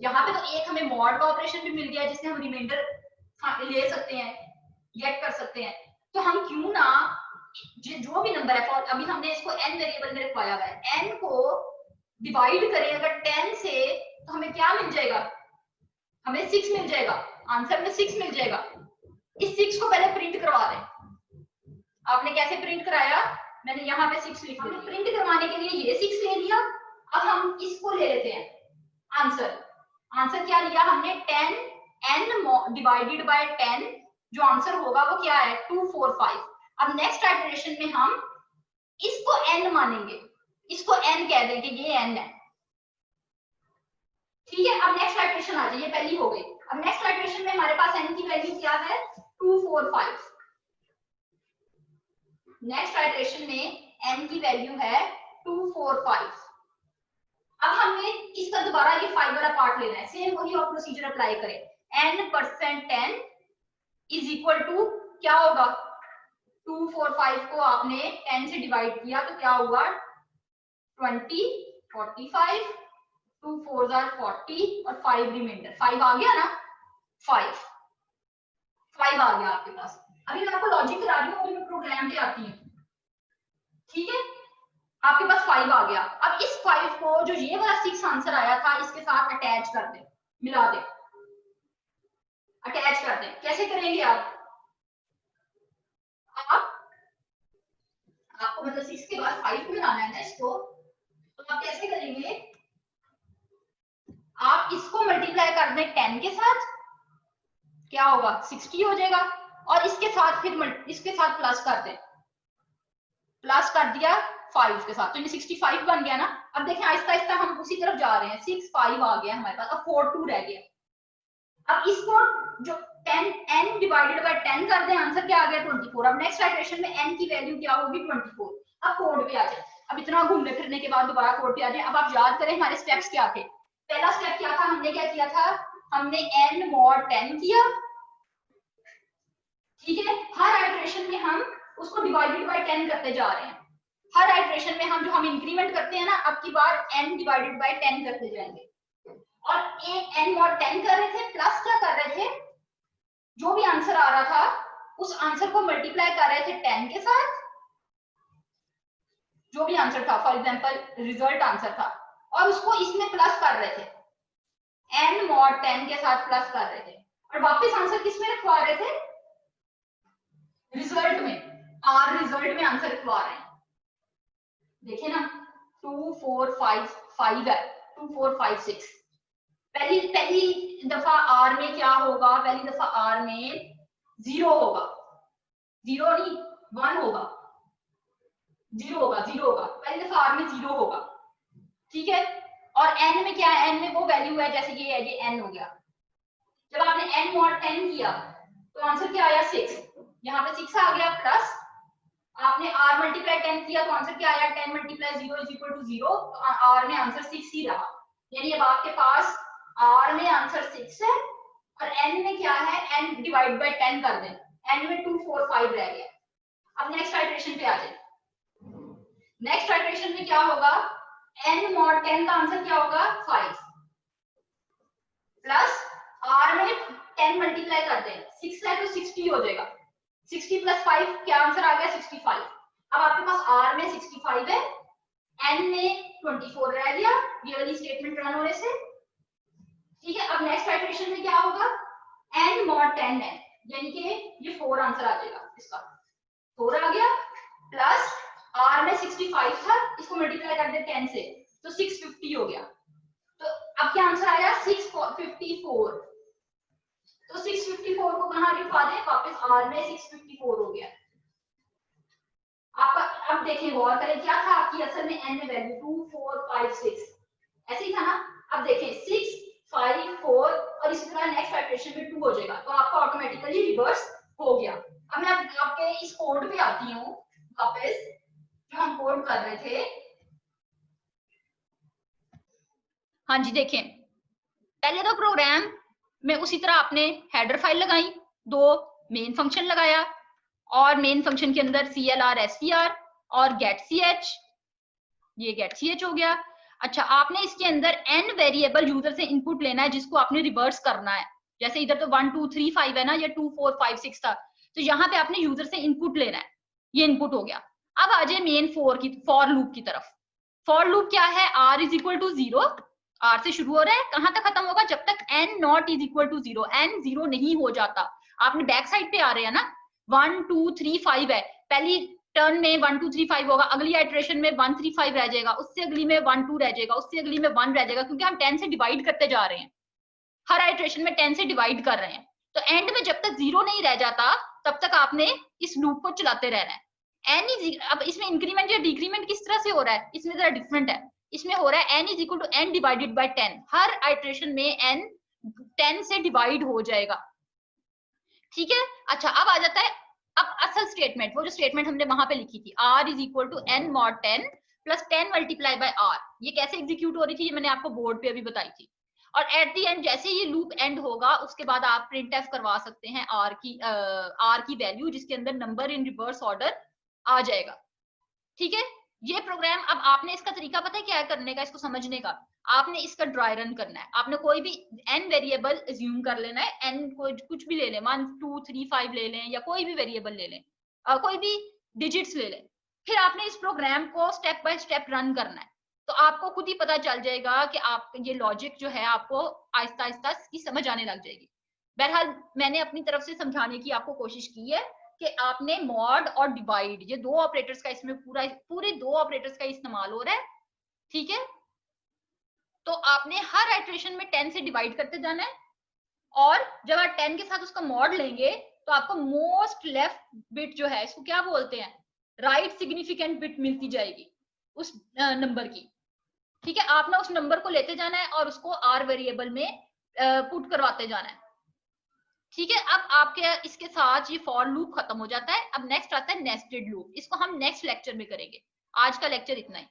यहाँ पे तो एक हमें मॉड का ऑपरेशन भी मिल गया जिससे हम रिमाइंडर ले सकते हैं, गेट कर सकते हैं। तो हम क्यों ना जो भी नंबर है, अभी हमने इसको n वेरिएबल में रखवाया हुआ है, n को डिवाइड करें अगर 10 से, तो हमें क्या मिल जाएगा? हमें 6 मिल जाएगा, आंसर में 6 मिल जाएगा। इस 6 को पहले प्रिंट करवा दें। आपने कैसे प्रिंट कराया? मैंने यहाँ पे 6 लिख दिया, प्रिंट करवाने के लिए ये 6 ले लिया। अब हम इसको ले लेते हैं आंसर। आंसर क्या लिया हमने? 10 n डिवाइडेड बाय 10, जो आंसर होगा वो क्या है? 2 4 5। अब नेक्स्ट आइटरेशन में हम इसको n मानेंगे, इसको n कह देंगे, ये n है, ठीक है? अब नेक्स्ट आइटरेशन आ जाइए, पहली हो गई। अब नेक्स्ट आइटरेशन में हमारे पास n की वैल्यू क्या है? 2 4 5। नेक्स्ट आइटरेशन में n की वैल्यू है 2 4 5। अब हमने इसका दोबारा ये 5 वाला पार्ट लेना है, सेम वही और प्रोसीजर अप्लाई करें। n% 10 इज इक्वल टू क्या होगा? 2 4 5 को आपने 10 से डिवाइड किया तो क्या हुआ? 20 45, 2 4 40 और 5 रिमाइंडर, 5 आ गया ना? 5 आ गया आपके पास। अभी मैं आपको लॉजिक करा रही हूँ, अभी मैं प्रोग्राम पे आती हूँ, ठीक है? आपके पास 5 आ गया। अब इस 5 को, जो ये वाला 6 आंसर आया था, इसके साथ अटैच कर दें, मिला दें, अटैच कर दें। कैसे करेंगे आप आपको मतलब 6 के बाद 5 मिलाना है ना इसको, तो आप कैसे करेंगे? आप इसको मल्टीप्लाई कर दें 10 के साथ, क्या होगा? 60 हो जाएगा, और इसके साथ फिर इसके साथ प्लस कर दें, प्लस कर दिया 5 के साथ, तो ये 65 बन गया ना। अब देखें आहिस्ता आहिस्ता हम उसी तरफ जा रहे हैं, 6 5 आ गया हमारे पास, अब 4 2 रह गया। अब इसको जो 10 n डिवाइडेड बाय 10 कर दें, आंसर क्या आ गया? 24। अब नेक्स्ट आइटरेशन में n की वैल्यू क्या होगी? 24। अब कोड पे आ जाए, अब इतना घूमने फिरने के बाद दोबारा कोड पे आ जाए। अब आप याद करें हमारे स्टेप्स क्या थे। पहला स्टेप क्या था? हमने क्या किया था? हमने n mod 10 किया, ठीक है? हर आइटरेशन में हम उसको डिवाइडेड बाय 10 करते जा रहे हैं। हर आइटरेशन में हम जो हम इंक्रीमेंट करते हैं ना, अब की बार n डिवाइडेड बाय 10 करते जाएंगे। और n mod 10 कर रहे थे, प्लस क्या कर रहे थे? जो भी आंसर आ रहा था उस आंसर को मल्टीप्लाई कर रहे थे 10 के साथ, जो भी आंसर था, फॉर एग्जांपल रिजल्ट आंसर था, और उसको इसमें प्लस कर रहे थे, n mod 10 के साथ प्लस कर रहे थे, और वापस आंसर किस में रखवा रहे थे? रिजल्ट में, r रिजल्ट में आंसर रखवा रहे हैं। देखिए ना, 2 4 5 5 है, 2 4 5 6। पहली दफा r में क्या होगा? पहली दफा r में 0 होगा, 0 नहीं 1 होगा, 0 होगा, 0 होगा, पहली दफा r में 0 होगा, ठीक है? और n में क्या है? n में वो वैल्यू है, जैसे ये है, ये n हो गया। जब आपने n mod 10 किया तो आंसर क्या आया? 6। यहाँ पे 6 आ गया, प्लस आपने r मल्टीप्लाई 10 किया तो आंसर क्या आया? 10 मल्टीप्लाई 0 इज इक्वल टू 0, तो r में आंसर 6 ही रहा। यानी अब आपके पास r में आंसर 6 है, और n में क्या है? n डिवाइड बाय 10 कर दें, n में 2 4 5 रह गया। अब नेक्स्ट आइटरेशन पे आ जाए। नेक्स्ट आइटरेशन में क्या होगा? n mod 10 का आंसर क्या होगा? 5 प्लस मल्टीप्लाई कर दें, 6 है तो 60 हो जाएगा, 60 प्लस 5 क्या आंसर आ गया 65। अब आपके पास r में 65 है, n में 24 रह गया ये वाली स्टेटमेंट रन होने से। ठीक है, अब नेक्स्ट आइटरेशन में क्या होगा, n mod 10 है, यानी कि ये 4 आंसर आ जाएगा इसका, 4 आ गया प्लस r में 65 था, इसको मल्टीप्लाई कर दे 10 से तो 650 हो गया। तो अब क्या आंसर आया 654। तो 654 को कहां लिखवा दें, वापस r में 654 हो गया। आपका अब देखें गौर करें क्या था आपकी असल में n में वैल्यू 2 4 5 6 ऐसे ही था ना। अब देखें 6 5 4 और इसी तरह नेक्स्ट आइटरेशन में 2 हो जाएगा, तो आपका ऑटोमेटिकली रिवर्स हो गया। अब मैं आपके इस कोड पे आती हूँ वापस जो हम कोड कर रहे थे। हाँ जी, देखें पहले तो प्रोग्राम में उसी तरह आपने हेडर फाइल लगाई, दो मेन फंक्शन लगाया और मेन फंक्शन के अंदर CLR STR और get ch, ये get ch हो गया। अच्छा, आपने इसके अंदर n वेरिएबल यूजर से इनपुट लेना है जिसको आपने रिवर्स करना है। जैसे इधर तो 1 2 3 5 है ना, या 2 4 5 6 था, तो यहाँ पे आपने यूजर से इनपुट लेना है, ये इनपुट हो गया। अब आ जाए मेन फॉर लूप की तरफ। फॉर लूप क्या है, r is equal to 0, r से शुरू हो रहा है, कहां तक खत्म होगा, जब तक n not is equal to 0, n 0 नहीं हो जाता। आपने बैक साइड पे आ रहे हैं ना, 1 2 3 5 है, पहली टर्न में 1 2 3 5 होगा, अगली आइटरेशन में 1 3 5 रह जाएगा, उससे अगली में 1 2 रह जाएगा, उससे अगली में 1 रह जाएगा, क्योंकि हम 10 से डिवाइड करते जा रहे हैं, हर आइटरेशन में 10 से डिवाइड कर रहे हैं। तो एंड में जब तक 0 नहीं रह जाता तब तक आपने इस लूप को चलाते रहना है। n इज, अब इसमें इंक्रीमेंट या डिक्रीमेंट किस तरह से हो रहा है, इसमें जरा डिफरेंट है। इसमें हो रहा है n is equal to n divided by 10, हर आइटरेशन में n 10 से डिवाइड हो जाएगा। ठीक है, अच्छा अब आ जाता है अब असल स्टेटमेंट, वो जो स्टेटमेंट हमने वहां पे लिखी थी, r is equal to n mod 10 plus 10 multiply by r। ये कैसे एग्जीक्यूट हो रही थी, ये मैंने आपको बोर्ड पे अभी बताई थी। और एट दी एंड जैसे ये लूप एंड होगा उसके बाद आप प्रिंट एफ करवा सकते हैं r की वैल्यू, जिसके अंदर नंबर इन रिवर्स ऑर्डर आ जाएगा। ठीक है, ये प्रोग्राम अब आपने इसका तरीका पता है क्या है करने का, इसको समझने का। आपने इसका ड्राई रन करना है, आपने कोई भी n वेरिएबल अज्यूम कर लेना है, n को कुछ भी ले लें, 1 2 3 5 ले लें या कोई भी वेरिएबल ले लें, कोई भी डिजिट्स ले लें। फिर आपने इस प्रोग्राम को स्टेप बाय स्टेप रन करना है, तो आपको खुद ही पता चल जाएगा कि आप ये लॉजिक जो है आपको आहिस्ता आहिस्ता की समझ आने लग जाएगी। बहरहाल मैंने अपनी तरफ से समझाने की आपको कोशिश की है कि आपने मॉड और डिवाइड, ये दो ऑपरेटर्स का इसमें पूरे दो ऑपरेटर्स का इस्तेमाल हो रहा है। ठीक है, तो आपने हर आइटरेशन में 10 से डिवाइड करते जाना है, और जब आप 10 के साथ उसका मॉड लेंगे तो आपको मोस्ट लेफ्ट बिट जो है, इसको क्या बोलते हैं, राइट सिग्निफिकेंट बिट मिलती जाएगी उस नंबर की। ठीक है, आपने उस नंबर को लेते जाना है और उसको आर वेरिएबल में पुट करवाते जाना है। ठीक है, अब आपके इसके साथ ये फॉर लूप खत्म हो जाता है। अब नेक्स्ट आता है नेस्टेड लूप, इसको हम नेक्स्ट लेक्चर में करेंगे। आज का लेक्चर इतना ही।